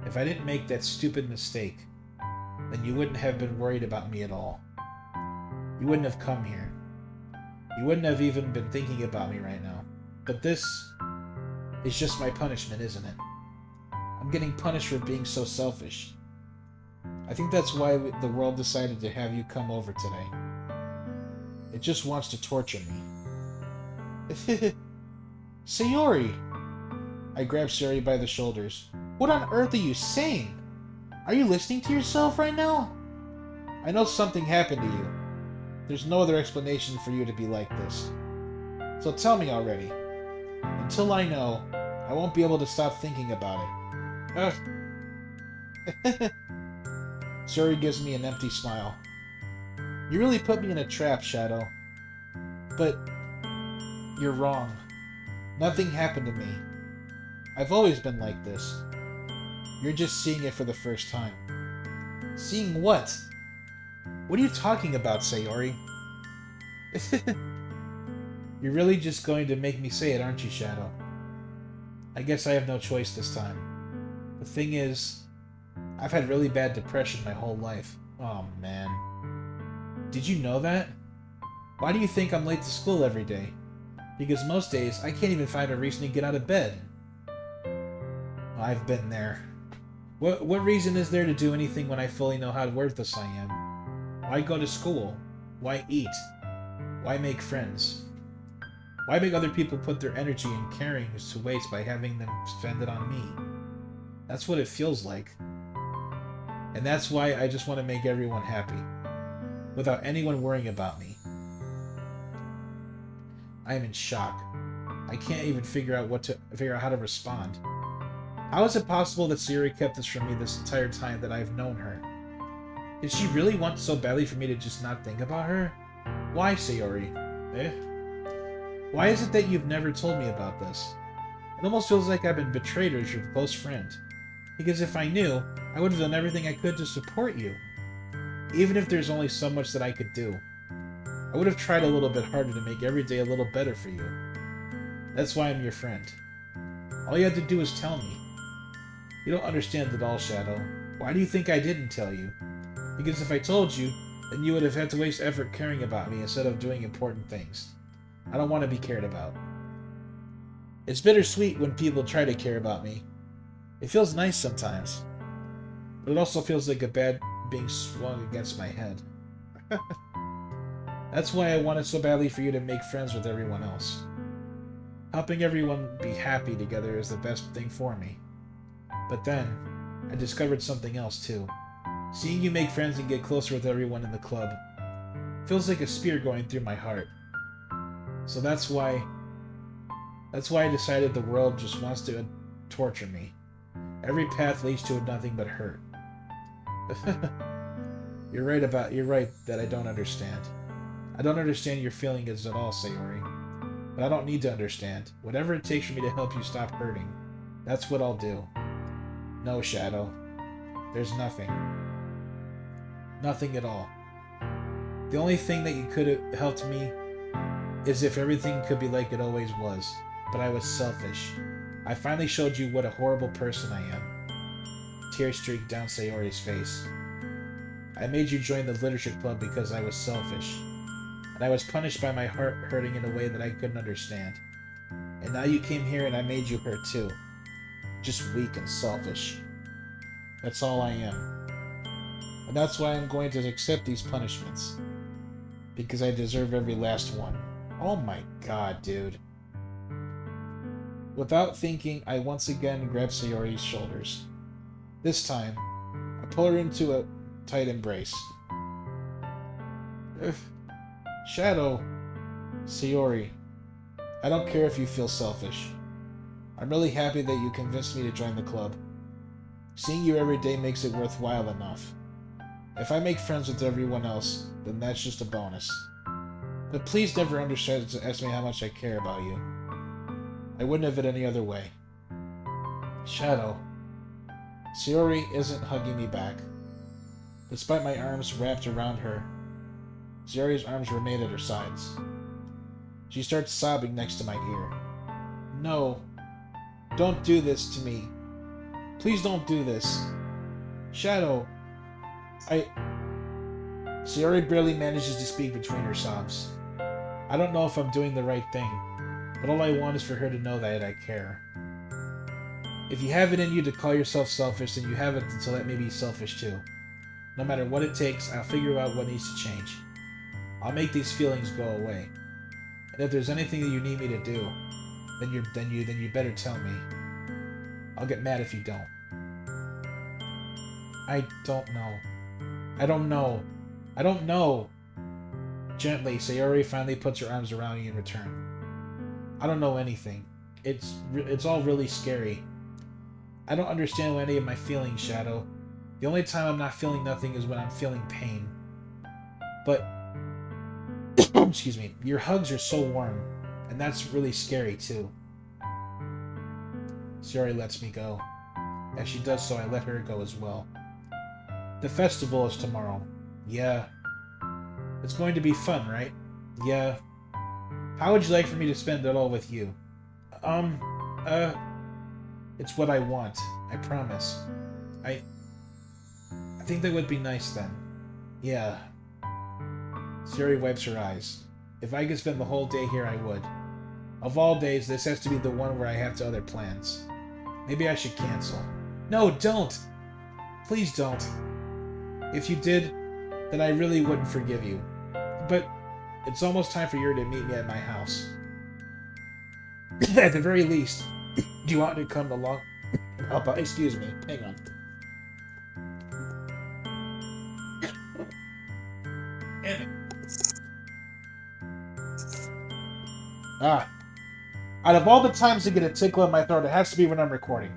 if I didn't make that stupid mistake, then you wouldn't have been worried about me at all. You wouldn't have come here. You wouldn't have even been thinking about me right now. But this is just my punishment, isn't it? I'm getting punished for being so selfish. I think that's why the world decided to have you come over today. It just wants to torture me. Sayori! I grab Sayori by the shoulders. What on earth are you saying? Are you listening to yourself right now? I know something happened to you. There's no other explanation for you to be like this. So tell me already. Until I know, I won't be able to stop thinking about it. Ugh. Sayori gives me an empty smile. You really put me in a trap, Shadow. But you're wrong. Nothing happened to me. I've always been like this. You're just seeing it for the first time. Seeing what? What are you talking about, Sayori? You're really just going to make me say it, aren't you, Shadow? I guess I have no choice this time. The thing is, I've had really bad depression my whole life. Oh, man. Did you know that? Why do you think I'm late to school every day? Because most days, I can't even find a reason to get out of bed. I've been there. What reason is there to do anything when I fully know how worthless I am? Why go to school? Why eat? Why make friends? Why make other people put their energy and caring to waste by having them spend it on me? That's what it feels like. And that's why I just want to make everyone happy, without anyone worrying about me. I am in shock. I can't even figure out how to respond. How is it possible that Sayori kept this from me this entire time that I've known her? Did she really want so badly for me to just not think about her? Why, Sayori? Why is it that you've never told me about this? It almost feels like I've been betrayed as your close friend. Because if I knew, I would have done everything I could to support you. Even if there's only so much that I could do. I would have tried a little bit harder to make every day a little better for you. That's why I'm your friend. All you had to do was tell me. You don't understand at all, Shadow. Why do you think I didn't tell you? Because if I told you, then you would have had to waste effort caring about me instead of doing important things. I don't want to be cared about. It's bittersweet when people try to care about me. It feels nice sometimes. But it also feels like a bat being swung against my head. That's why I wanted so badly for you to make friends with everyone else. Helping everyone be happy together is the best thing for me. But then, I discovered something else too. Seeing you make friends and get closer with everyone in the club feels like a spear going through my heart. So that's why I decided the world just wants to torture me. Every path leads to nothing but hurt. You're right that I don't understand. I don't understand your feelings at all, Sayori. But I don't need to understand. Whatever it takes for me to help you stop hurting, that's what I'll do. No, Shadow. There's nothing. Nothing at all. The only thing that you could have helped me is if everything could be like it always was. But I was selfish. I finally showed you what a horrible person I am. Tears streaked down Sayori's face. I made you join the literature club because I was selfish. And I was punished by my heart hurting in a way that I couldn't understand. And now you came here and I made you hurt too. Just weak and selfish. That's all I am. And that's why I'm going to accept these punishments. Because I deserve every last one. Oh my god, dude. Without thinking, I once again grabbed Sayori's shoulders. This time, I pulled her into a tight embrace. Shadow, Sayori, I don't care if you feel selfish. I'm really happy that you convinced me to join the club. Seeing you every day makes it worthwhile enough. If I make friends with everyone else, then that's just a bonus. But please never underestimate how much I care about you. I wouldn't have it any other way. Shadow. Sayori isn't hugging me back. Despite my arms wrapped around her, Sayori's arms remain at her sides. She starts sobbing next to my ear. No. Don't do this to me. Please don't do this. Shadow. Sayori barely manages to speak between her sobs. I don't know if I'm doing the right thing, but all I want is for her to know that I care. If you have it in you to call yourself selfish, then you have it to let me be selfish too. No matter what it takes, I'll figure out what needs to change. I'll make these feelings go away. And if there's anything that you need me to do, then you better tell me. I'll get mad if you don't. I don't know. Gently, Sayori finally puts her arms around you in return. I don't know anything. It's all really scary. I don't understand any of my feelings, Shadow. The only time I'm not feeling nothing is when I'm feeling pain. But, excuse me, your hugs are so warm, and that's really scary too. Sayori lets me go. As she does so, I let her go as well. The festival is tomorrow. Yeah. It's going to be fun, right? Yeah. How would you like for me to spend it all with you? It's what I want. I promise. I think that would be nice then. Yeah. Sayori wipes her eyes. If I could spend the whole day here, I would. Of all days, this has to be the one where I have other plans. Maybe I should cancel. No, don't! Please don't. If you did, then I really wouldn't forgive you. But it's almost time for you to meet me at my house. At the very least, do you want me to come along? Excuse me, hang on. Out of all the times to get a tickle in my throat, it has to be when I'm recording.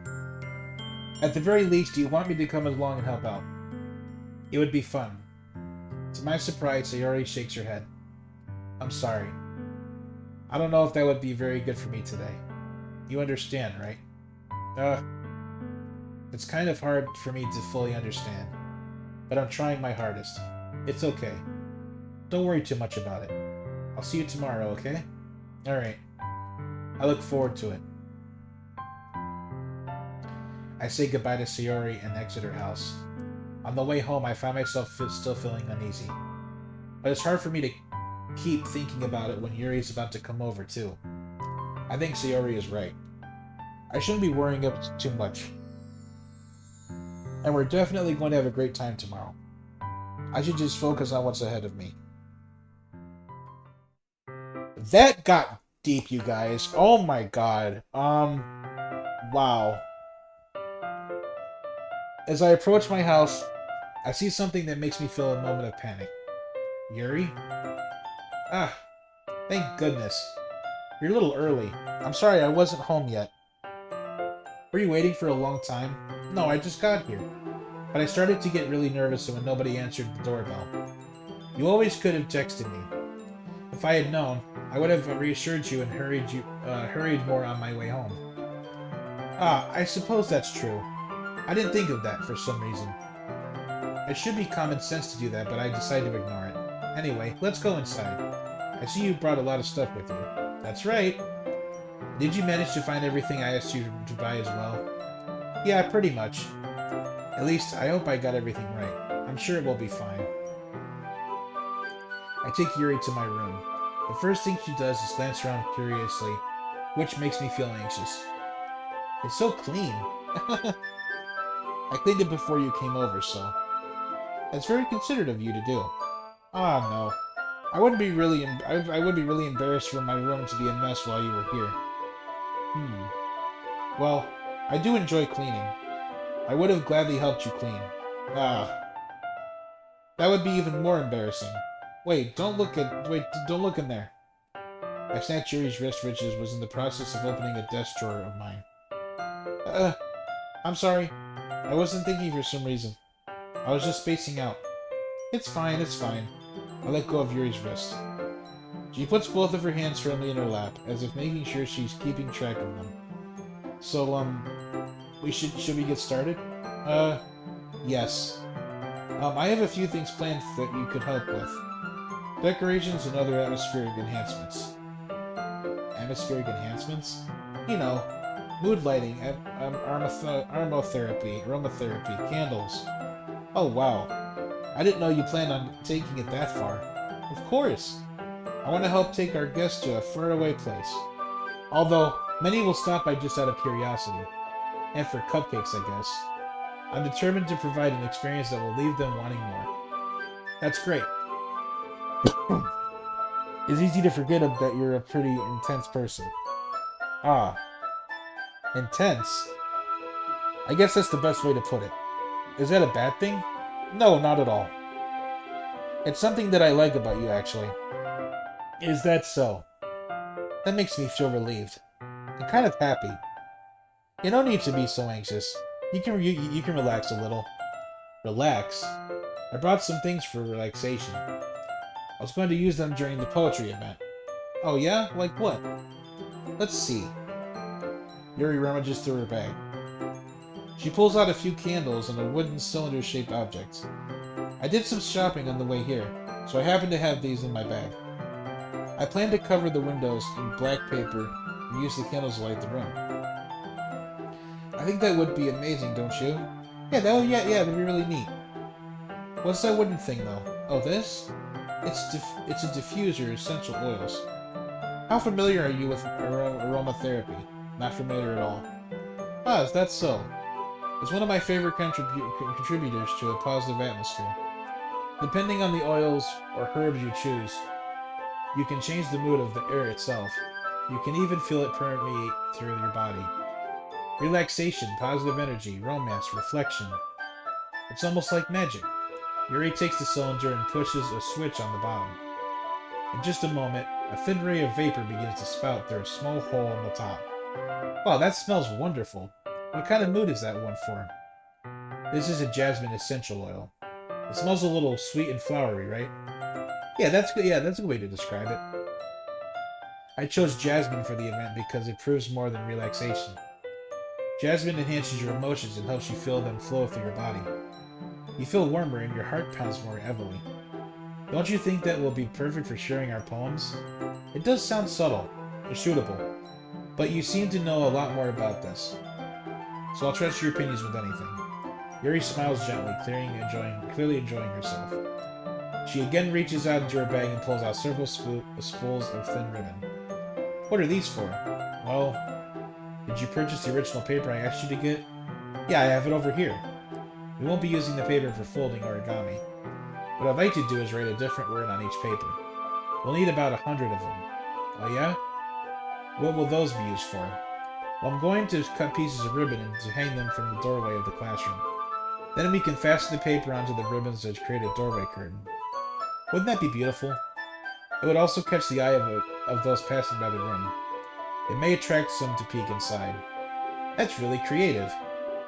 At the very least, do you want me to come along and help out? It would be fun. To my surprise, Sayori shakes her head. I'm sorry. I don't know if that would be very good for me today. You understand, right? It's kind of hard for me to fully understand. But I'm trying my hardest. It's okay. Don't worry too much about it. I'll see you tomorrow, okay? Alright. I look forward to it. I say goodbye to Sayori and exit her house. On the way home, I find myself still feeling uneasy. But it's hard for me to keep thinking about it when Yuri's about to come over, too. I think Sayori is right. I shouldn't be worrying up too much. And we're definitely going to have a great time tomorrow. I should just focus on what's ahead of me. That got deep, you guys. Oh my god. Wow. As I approach my house, I see something that makes me feel a moment of panic. Yuri? Ah, thank goodness. You're a little early. I'm sorry I wasn't home yet. Were you waiting for a long time? No, I just got here. But I started to get really nervous when nobody answered the doorbell. You always could have texted me. If I had known, I would have reassured you and hurried more on my way home. Ah, I suppose that's true. I didn't think of that for some reason. It should be common sense to do that, but I decided to ignore it. Anyway, let's go inside. I see you brought a lot of stuff with you. That's right. Did you manage to find everything I asked you to buy as well? Yeah, pretty much. At least, I hope I got everything right. I'm sure it will be fine. I take Yuri to my room. The first thing she does is glance around curiously, which makes me feel anxious. It's so clean. I cleaned it before you came over, so... That's very considerate of you to do. Ah, no. I would be really embarrassed for my room to be a mess while you were here. Well, I do enjoy cleaning. I would have gladly helped you clean. Ah. That would be even more embarrassing. Wait, don't look in there. I snatched Yuri's wrist, which was in the process of opening a desk drawer of mine. I'm sorry. I wasn't thinking for some reason. I was just spacing out. It's fine, it's fine. I let go of Yuri's wrist. She puts both of her hands firmly in her lap, as if making sure she's keeping track of them. So, should we get started? Yes. I have a few things planned that you could help with. Decorations and other atmospheric enhancements. Atmospheric enhancements? You know, mood lighting, aromatherapy, candles. Oh, wow. I didn't know you planned on taking it that far. Of course. I want to help take our guests to a faraway place. Although, many will stop by just out of curiosity. And for cupcakes, I guess. I'm determined to provide an experience that will leave them wanting more. That's great. It's easy to forget that you're a pretty intense person. Ah. Intense? I guess that's the best way to put it. Is that a bad thing? No, not at all. It's something that I like about you, actually. Is that so? That makes me feel relieved. And kind of happy. You don't need to be so anxious. You can relax a little. Relax? I brought some things for relaxation. I was going to use them during the poetry event. Oh yeah? Like what? Let's see. Yuri rummages through her bag. She pulls out a few candles and a wooden cylinder-shaped object. I did some shopping on the way here, so I happen to have these in my bag. I plan to cover the windows in black paper and use the candles to light the room. I think that would be amazing, don't you? Yeah, that'd be really neat. What's that wooden thing, though? Oh, this? It's a diffuser of essential oils. How familiar are you with aromatherapy? Not familiar at all. Ah, is that so? It's one of my favorite contributors to a positive atmosphere. Depending on the oils or herbs you choose, you can change the mood of the air itself. You can even feel it permeate through your body. Relaxation, positive energy, romance, reflection. It's almost like magic. Yuri takes the cylinder and pushes a switch on the bottom. In just a moment, a thin ray of vapor begins to spout through a small hole on the top. Wow, that smells wonderful. What kind of mood is that one for? This is a jasmine essential oil. It smells a little sweet and flowery, right? Yeah, that's a good way to describe it. I chose jasmine for the event because it proves more than relaxation. Jasmine enhances your emotions and helps you feel them flow through your body. You feel warmer and your heart pounds more heavily. Don't you think that will be perfect for sharing our poems? It does sound subtle, or suitable, but you seem to know a lot more about this. So I'll trust your opinions with anything. Yuri smiles gently, clearly enjoying herself. She again reaches out into her bag and pulls out several spools of thin ribbon. What are these for? Well, did you purchase the original paper I asked you to get? Yeah, I have it over here. We won't be using the paper for folding origami. What I'd like to do is write a different word on each paper. We'll need about 100 of them. Oh yeah? What will those be used for? Well, I'm going to cut pieces of ribbon and to hang them from the doorway of the classroom. Then we can fasten the paper onto the ribbons to create a doorway curtain. Wouldn't that be beautiful? It would also catch the eye of those passing by the room. It may attract some to peek inside. That's really creative.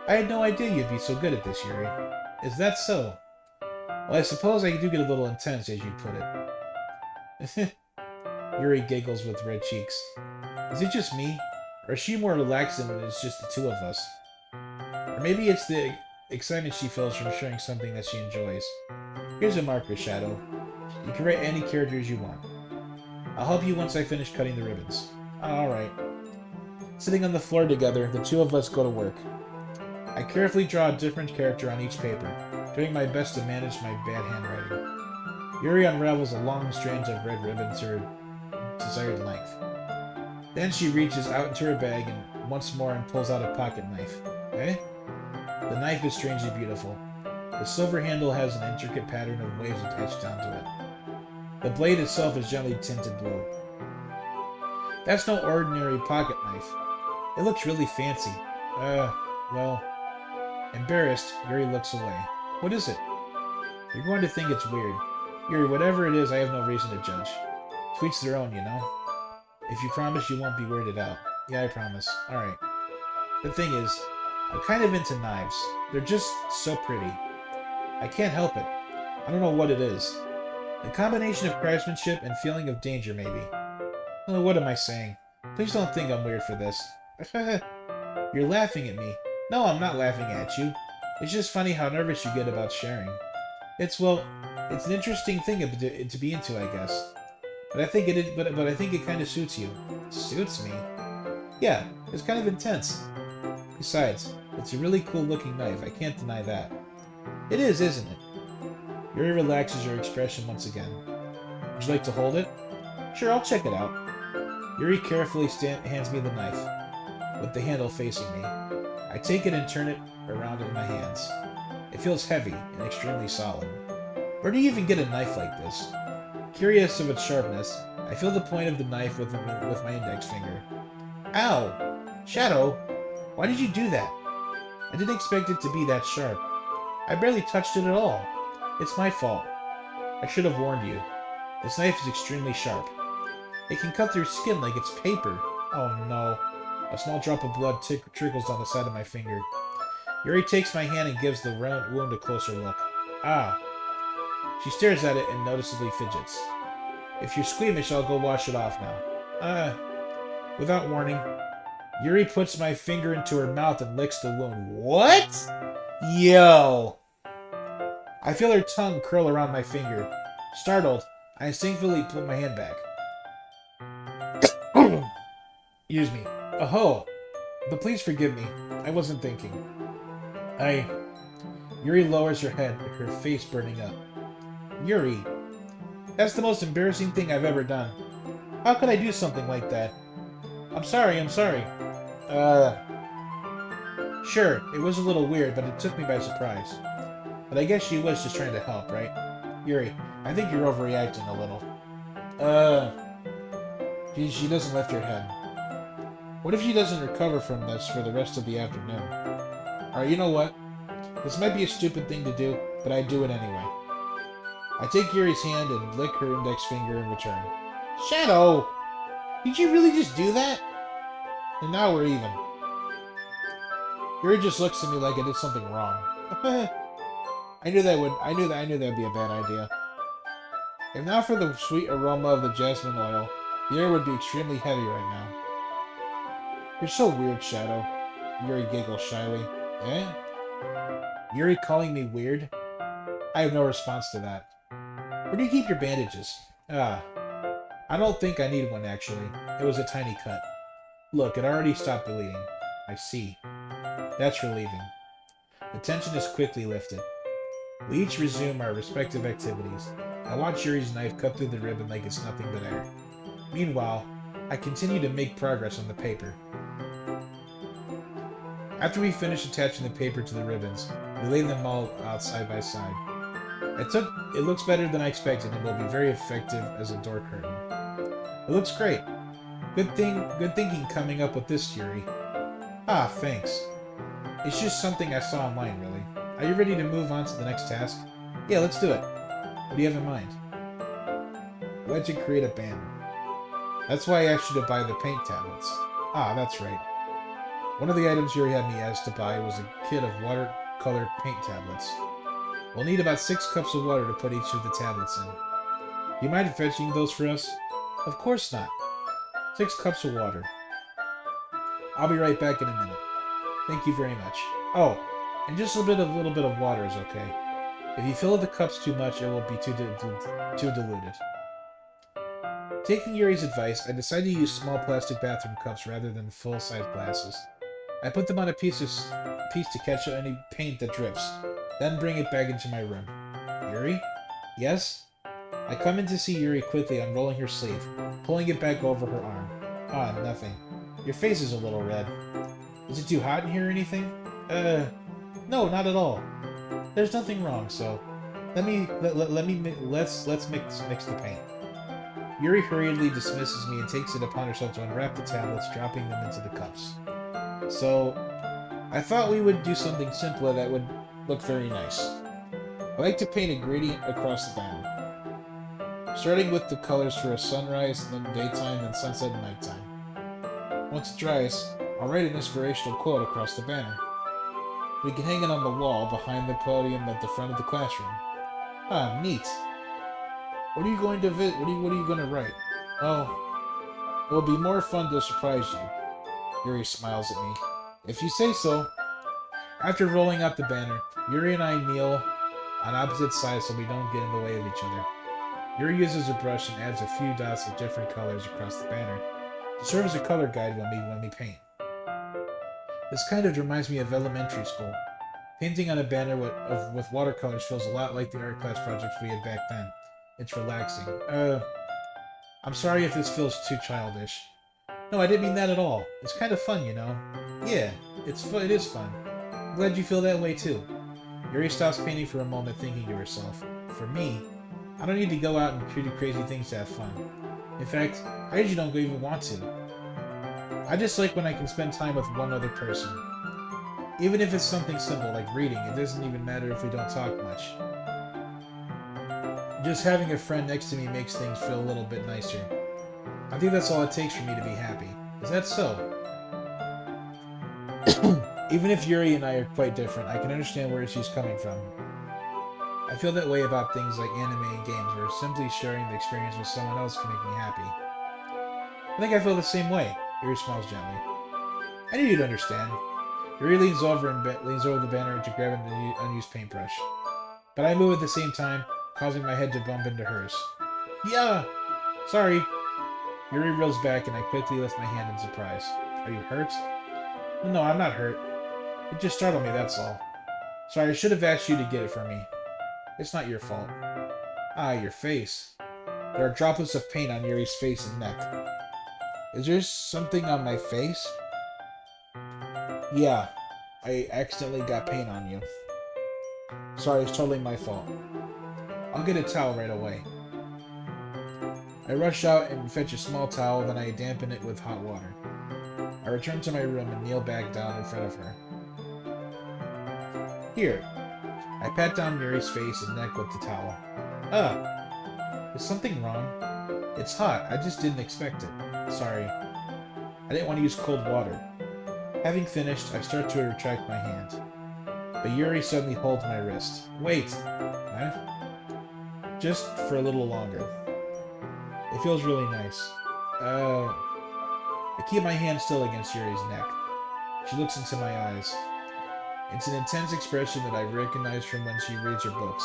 I had no idea you'd be so good at this, Yuri. Is that so? Well, I suppose I do get a little intense, as you'd put it. Yuri giggles with red cheeks. Is it just me? Or is she more relaxed than when it's just the two of us? Or maybe it's the excitement she feels from sharing something that she enjoys. Here's a marker, Shadow. You can write any characters you want. I'll help you once I finish cutting the ribbons. Alright. Sitting on the floor together, the two of us go to work. I carefully draw a different character on each paper, doing my best to manage my bad handwriting. Yuri unravels a long strand of red ribbon to her desired length. Then she reaches out into her bag and once more and pulls out a pocket knife. Eh? The knife is strangely beautiful. The silver handle has an intricate pattern of waves attached onto it. The blade itself is gently tinted blue. That's no ordinary pocket knife. It looks really fancy. Well... Embarrassed, Yuri looks away. What is it? You're going to think it's weird. Yuri, whatever it is, I have no reason to judge. To each their own, you know? If you promise you won't be weirded out. Yeah, I promise. Alright. The thing is, I'm kind of into knives. They're just so pretty. I can't help it. I don't know what it is. A combination of craftsmanship and feeling of danger, maybe. Oh, what am I saying? Please don't think I'm weird for this. You're laughing at me. No, I'm not laughing at you. It's just funny how nervous you get about sharing. It's an interesting thing to be into, I guess. But I think it kind of suits you. Suits me? Yeah, it's kind of intense. Besides, it's a really cool looking knife. I can't deny that. It is, isn't it? Yuri relaxes her expression once again. Would you like to hold it? Sure, I'll check it out. Yuri carefully hands me the knife, with the handle facing me. I take it and turn it around in my hands. It feels heavy and extremely solid. Where do you even get a knife like this? Curious of its sharpness, I feel the point of the knife with my index finger. Ow! Shadow! Why did you do that? I didn't expect it to be that sharp. I barely touched it at all. It's my fault. I should have warned you. This knife is extremely sharp. It can cut through skin like it's paper. Oh no. A small drop of blood trickles down the side of my finger. Yuri takes my hand and gives the wound a closer look. Ah. She stares at it and noticeably fidgets. If you're squeamish, I'll go wash it off now. Without warning, Yuri puts my finger into her mouth and licks the wound. What? Yo! I feel her tongue curl around my finger. Startled, I instinctively pull my hand back. Excuse me. Oh, but please forgive me. I wasn't thinking. Yuri lowers her head, her face burning up. Yuri, that's the most embarrassing thing I've ever done. How could I do something like that? I'm sorry. Sure, it was a little weird, but it took me by surprise. But I guess she was just trying to help, right? Yuri, I think you're overreacting a little. She doesn't lift her head. What if she doesn't recover from this for the rest of the afternoon? Alright, you know what? This might be a stupid thing to do, but I do it anyway. I take Yuri's hand and lick her index finger in return. Shadow! Did you really just do that? And now we're even. Yuri just looks at me like I did something wrong. I knew that would be a bad idea. If not for the sweet aroma of the jasmine oil, the air would be extremely heavy right now. You're so weird, Shadow. Yuri giggles shyly. Eh? Yuri calling me weird? I have no response to that. Where do you keep your bandages? I don't think I need one, actually. It was a tiny cut. Look, it already stopped bleeding. I see. That's relieving. The tension is quickly lifted. We each resume our respective activities. I watch Yuri's knife cut through the ribbon like it's nothing but air. Meanwhile, I continue to make progress on the paper. After we finish attaching the paper to the ribbons, we lay them all out side by side. It looks better than I expected and will be very effective as a door curtain. It looks great. Good thinking coming up with this, Yuri. Ah, thanks. It's just something I saw online, really. Are you ready to move on to the next task? Yeah, let's do it. What do you have in mind? I'd like to create a banner. That's why I asked you to buy the paint tablets. Ah, that's right. One of the items Yuri had me asked to buy was a kit of watercolor paint tablets. We'll need about 6 cups of water to put each of the tablets in. Do you mind fetching those for us? Of course not. 6 cups of water. I'll be right back in a minute. Thank you very much. Oh, and just a little bit of water is okay. If you fill the cups too much, it will be too diluted. Taking Yuri's advice, I decided to use small plastic bathroom cups rather than full-size glasses. I put them on a piece to catch any paint that drips, then bring it back into my room. Yuri? Yes? I come in to see Yuri quickly unrolling her sleeve, pulling it back over her arm. Ah, nothing. Your face is a little red. Is it too hot in here or anything? No, not at all. There's nothing wrong, so let's mix the paint. Yuri hurriedly dismisses me and takes it upon herself to unwrap the tablets, dropping them into the cups. So, I thought we would do something simpler that would look very nice. I like to paint a gradient across the banner, starting with the colors for a sunrise, then daytime, then sunset and nighttime. Once it dries, I'll write an inspirational quote across the banner. We can hang it on the wall behind the podium at the front of the classroom. Ah, neat. What are you going to what are you going to write? Oh, it will be more fun to surprise you. Yuri smiles at me. If you say so. After rolling out the banner, Yuri and I kneel on opposite sides so we don't get in the way of each other. Yuri uses a brush and adds a few dots of different colors across the banner to serve as a color guide when we paint. This kind of reminds me of elementary school. Painting on a banner with watercolors feels a lot like the art class projects we had back then. It's relaxing. I'm sorry if this feels too childish. No, I didn't mean that at all. It's kind of fun, you know. Yeah, it is fun. I'm glad you feel that way too. Yuri stops painting for a moment, thinking to herself. For me, I don't need to go out and do crazy things to have fun. In fact, I usually don't even want to. I just like when I can spend time with one other person. Even if it's something simple like reading, it doesn't even matter if we don't talk much. Just having a friend next to me makes things feel a little bit nicer. I think that's all it takes for me to be happy. Is that so? Even if Yuri and I are quite different, I can understand where she's coming from. I feel that way about things like anime and games, where simply sharing the experience with someone else can make me happy. I think I feel the same way. Yuri smiles gently. I knew you'd understand. Yuri leans over the banner to grab an unused paintbrush. But I move at the same time, causing my head to bump into hers. Yeah! Sorry! Yuri reels back and I quickly lift my hand in surprise. Are you hurt? No, I'm not hurt. It just startled me, that's all. Sorry, I should have asked you to get it for me. It's not your fault. Ah, your face. There are droplets of paint on Yuri's face and neck. Is there something on my face? Yeah, I accidentally got paint on you. Sorry, it's totally my fault. I'll get a towel right away. I rush out and fetch a small towel, then I dampen it with hot water. I return to my room and kneel back down in front of her. Here. I pat down Yuri's face and neck with the towel. Is something wrong? It's hot, I just didn't expect it. Sorry. I didn't want to use cold water. Having finished, I start to retract my hand. But Yuri suddenly holds my wrist. Wait! Huh? Just for a little longer. It feels really nice. I keep my hand still against Yuri's neck. She looks into my eyes. It's an intense expression that I recognize from when she reads her books.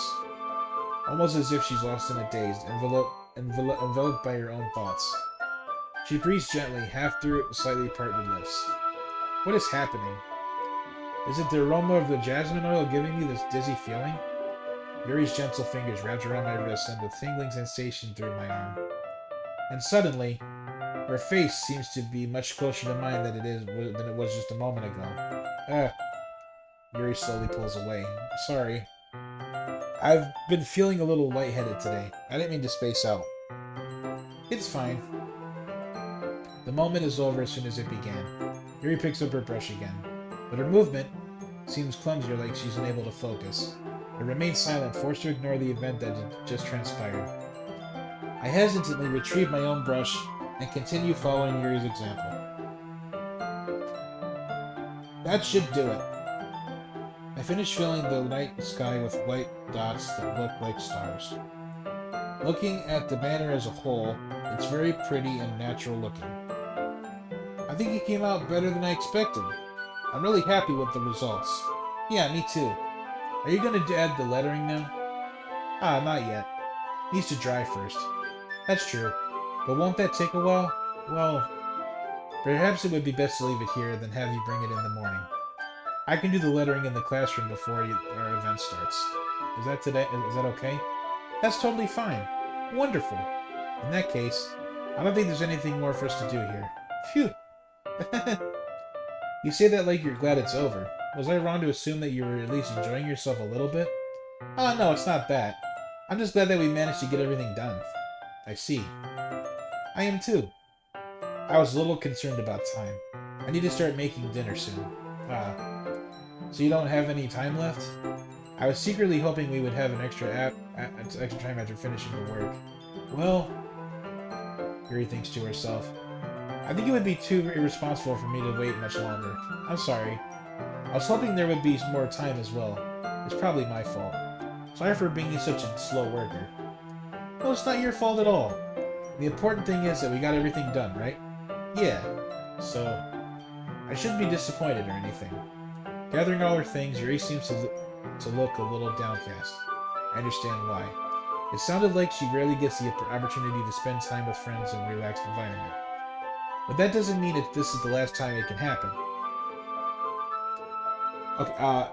Almost as if she's lost in a daze, enveloped by her own thoughts. She breathes gently, half through slightly parted lips. What is happening? Is it the aroma of the jasmine oil giving me this dizzy feeling? Yuri's gentle fingers wrapped around my wrist, sent a tingling sensation through my arm. And suddenly, her face seems to be much closer to mine than it was just a moment ago. Yuri slowly pulls away. Sorry. I've been feeling a little lightheaded today. I didn't mean to space out. It's fine. The moment is over as soon as it began. Yuri picks up her brush again, but her movement seems clumsier, like she's unable to focus. I remain silent, forced to ignore the event that had just transpired. I hesitantly retrieve my own brush and continue following Yuri's example. That should do it. I finish filling the night sky with white dots that look like stars. Looking at the banner as a whole, it's very pretty and natural looking. I think it came out better than I expected. I'm really happy with the results. Yeah, me too. Are you going to add the lettering now? Not yet. Needs to dry first. That's true. But won't that take a while? Well, perhaps it would be best to leave it here than have you bring it in the morning. I can do the lettering in the classroom before our event starts. Is that okay? That's totally fine. Wonderful. In that case, I don't think there's anything more for us to do here. Phew. You say that like you're glad it's over. Was I wrong to assume that you were at least enjoying yourself a little bit? Oh, no, it's not that. I'm just glad that we managed to get everything done. I see. I am too. I was a little concerned about time. I need to start making dinner soon. So you don't have any time left? I was secretly hoping we would have an extra time after finishing the work. Well, Yuri thinks to herself, I think it would be too irresponsible for me to wait much longer. I'm sorry. I was hoping there would be more time as well. It's probably my fault. Sorry for being such a slow worker. No, it's not your fault at all. The important thing is that we got everything done, right? Yeah. So, I shouldn't be disappointed or anything. Gathering all her things, Yuri seems to look a little downcast. I understand why. It sounded like she rarely gets the opportunity to spend time with friends in a relaxed environment. But that doesn't mean that this is the last time it can happen. Okay,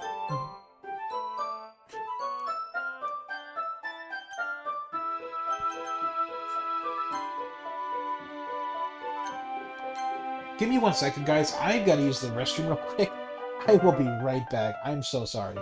give me 1 second, guys. I gotta use the restroom real quick. I will be right back. I'm so sorry.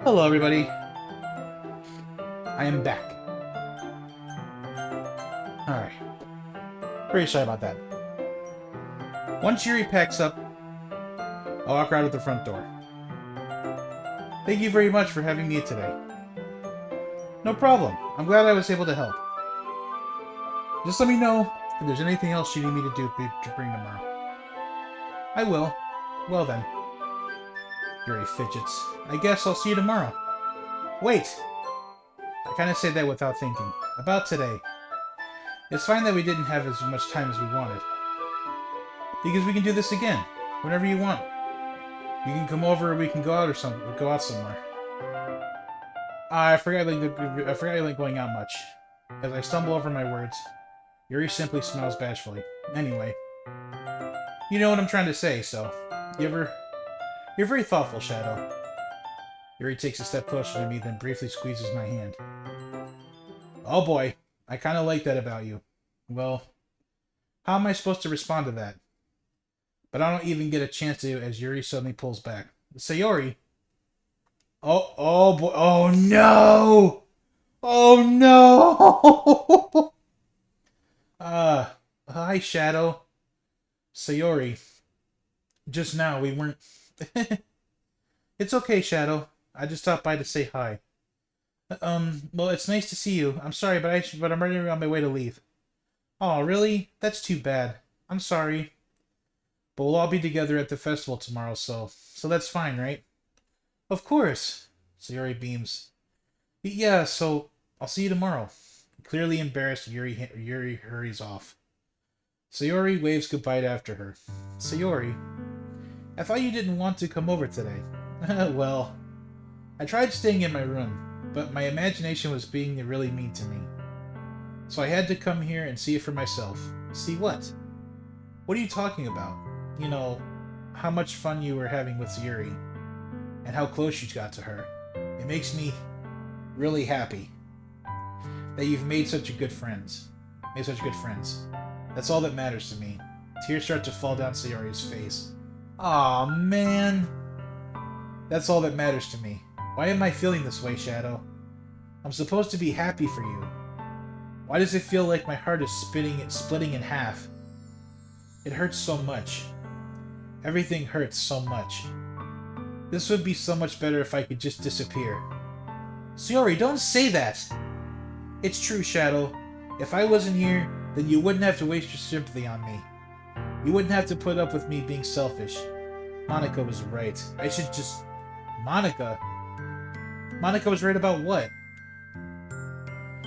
Hello, everybody. I am back. Alright. Very sorry about that. Once Yuri packs up, I'll walk right out the front door. Thank you very much for having me today. No problem. I'm glad I was able to help. Just let me know if there's anything else you need me to do to bring tomorrow. I will. Well then. Yuri fidgets. I guess I'll see you tomorrow. Wait! I kind of say that without thinking. About today. It's fine that we didn't have as much time as we wanted. Because we can do this again. Whenever you want. You can come over or we can go out or something. Go out somewhere. I forgot I like going out much. As I stumble over my words, Yuri simply smiles bashfully. Anyway. You know what I'm trying to say, so... You're very thoughtful, Shadow. Yuri takes a step closer to me, then briefly squeezes my hand. Oh boy, I kind of like that about you. Well, how am I supposed to respond to that? But I don't even get a chance to as Yuri suddenly pulls back. Sayori! Oh boy, oh no! Oh no! Hi Shadow. Sayori. Just now, we weren't... It's okay, Shadow. I just stopped by to say hi. Well, it's nice to see you. I'm sorry, but I'm already on my way to leave. Oh, really? That's too bad. I'm sorry. But we'll all be together at the festival tomorrow, so that's fine, right? Of course. Sayori beams. Yeah, so I'll see you tomorrow. Clearly embarrassed, Yuri hurries off. Sayori waves goodbye after her. Sayori, I thought you didn't want to come over today. Well, I tried staying in my room, but my imagination was being really mean to me. So I had to come here and see it for myself. See what? What are you talking about? You know, how much fun you were having with Yuri, and how close you got to her. It makes me really happy that you've made such good friends. That's all that matters to me. Tears start to fall down Sayori's face. Aw, man. That's all that matters to me. Why am I feeling this way, Shadow? I'm supposed to be happy for you. Why does it feel like my heart is splitting in half? It hurts so much. Everything hurts so much. This would be so much better if I could just disappear. Sayori, don't say that! It's true, Shadow. If I wasn't here, then you wouldn't have to waste your sympathy on me. You wouldn't have to put up with me being selfish. Monica was right. I should just... Monica? Monica was right about what?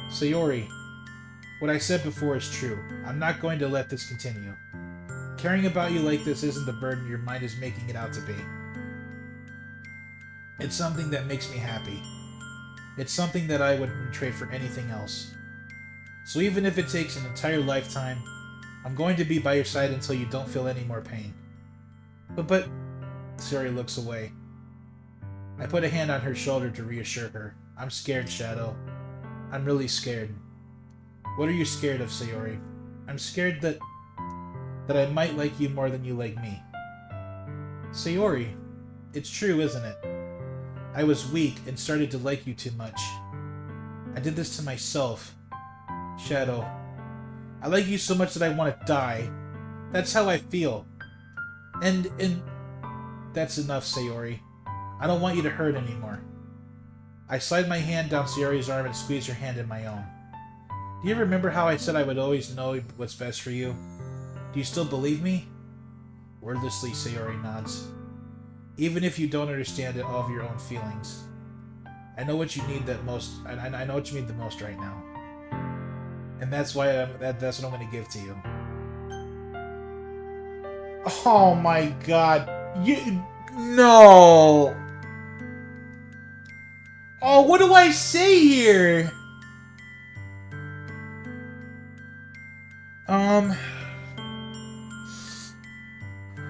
Sayori, what I said before is true. I'm not going to let this continue. Caring about you like this isn't the burden your mind is making it out to be. It's something that makes me happy. It's something that I wouldn't trade for anything else. So even if it takes an entire lifetime, I'm going to be by your side until you don't feel any more pain. But... Sayori looks away. I put a hand on her shoulder to reassure her. I'm scared, Shadow. I'm really scared. What are you scared of, Sayori? I'm scared that I might like you more than you like me. Sayori, it's true, isn't it? I was weak and started to like you too much. I did this to myself. Shadow, I like you so much that I want to die. That's how I feel. And that's enough, Sayori. I don't want you to hurt anymore. I slide my hand down Sayori's arm and squeeze her hand in my own. Do you remember how I said I would always know what's best for you? Do you still believe me? Wordlessly, Sayori nods. Even if you don't understand all of your own feelings. I know what you need the most. I know what you need the most right now. And that's why that's what I'm going to give to you. Oh my god. No! Oh, what do I say here? I'm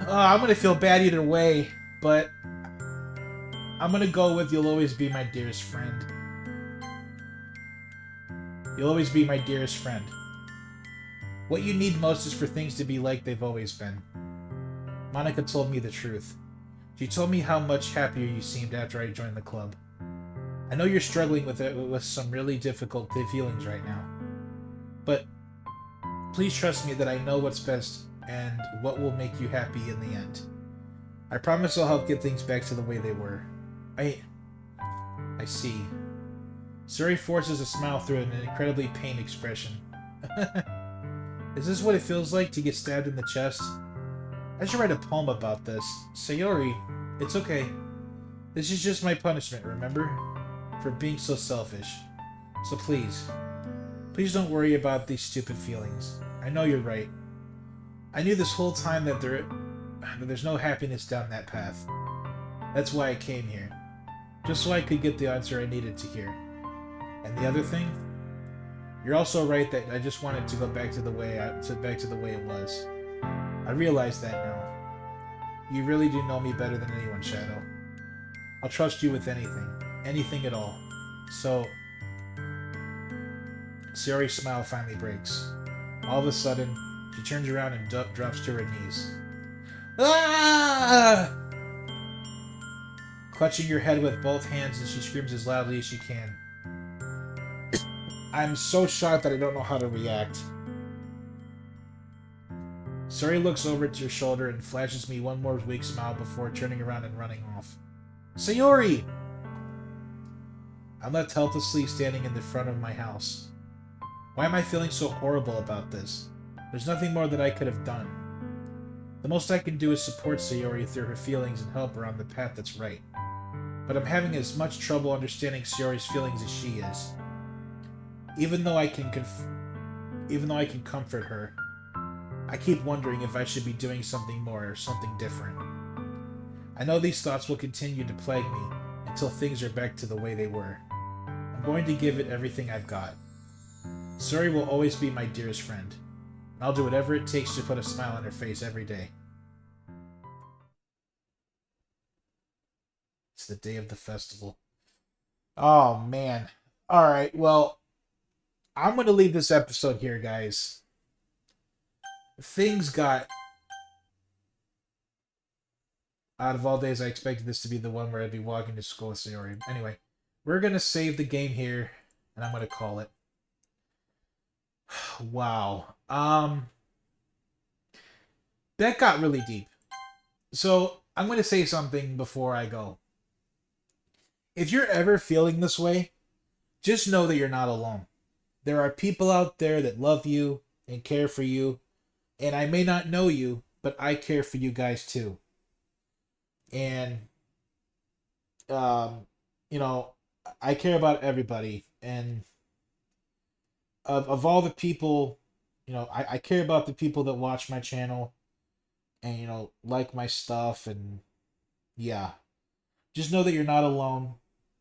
gonna feel bad either way, but I'm gonna go with you'll always be my dearest friend. You'll always be my dearest friend. What you need most is for things to be like they've always been. Monica told me the truth. She told me how much happier you seemed after I joined the club. I know you're struggling with it with some really difficult feelings right now, but please trust me that I know what's best and what will make you happy in the end. I promise I'll help get things back to the way they were. I see. Suri forces a smile through an incredibly pained expression. Is this what it feels like to get stabbed in the chest? I should write a poem about this. Sayori, it's okay. This is just my punishment, remember? For being so selfish. So please don't worry about these stupid feelings. I know you're right. I knew this whole time that there's no happiness down that path. That's why I came here. Just so I could get the answer I needed to hear. And the other thing? You're also right that I just wanted to go back to the way it was. I realize that now. You really do know me better than anyone, Shadow. I'll trust you with anything. Anything at all. So... Sayori's smile finally breaks. All of a sudden, she turns around and drops to her knees. Ah! Clutching her head with both hands, and she screams as loudly as she can. I'm so shocked that I don't know how to react. Sayori looks over to her shoulder and flashes me one more weak smile before turning around and running off. Sayori! I'm left helplessly standing in the front of my house. Why am I feeling so horrible about this? There's nothing more that I could have done. The most I can do is support Sayori through her feelings and help her on the path that's right. But I'm having as much trouble understanding Sayori's feelings as she is. Even though I can comfort her, I keep wondering if I should be doing something more or something different. I know these thoughts will continue to plague me until things are back to the way they were. I'm going to give it everything I've got. Sayori will always be my dearest friend, and I'll do whatever it takes to put a smile on her face every day. It's the day of the festival. Oh, man. Alright, well, I'm going to leave this episode here, guys. Things got... Out of all days, I expected this to be the one where I'd be walking to school with Sayori. Anyway, we're going to save the game here, and I'm going to call it. Wow. That got really deep. So, I'm going to say something before I go. If you're ever feeling this way, just know that you're not alone. There are people out there that love you and care for you, and I may not know you, but I care for you guys too. And, you know, I care about everybody, and of all the people, you know, I care about the people that watch my channel and, you know, like my stuff, and yeah. Just know that you're not alone.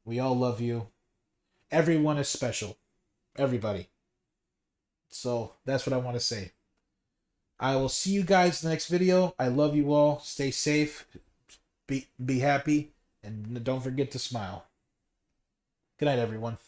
We all love you. Everyone is special. Everybody. So, that's what I want to say. I will see you guys in the next video. I love you all. Stay safe. Be happy. And don't forget to smile. Good night, everyone.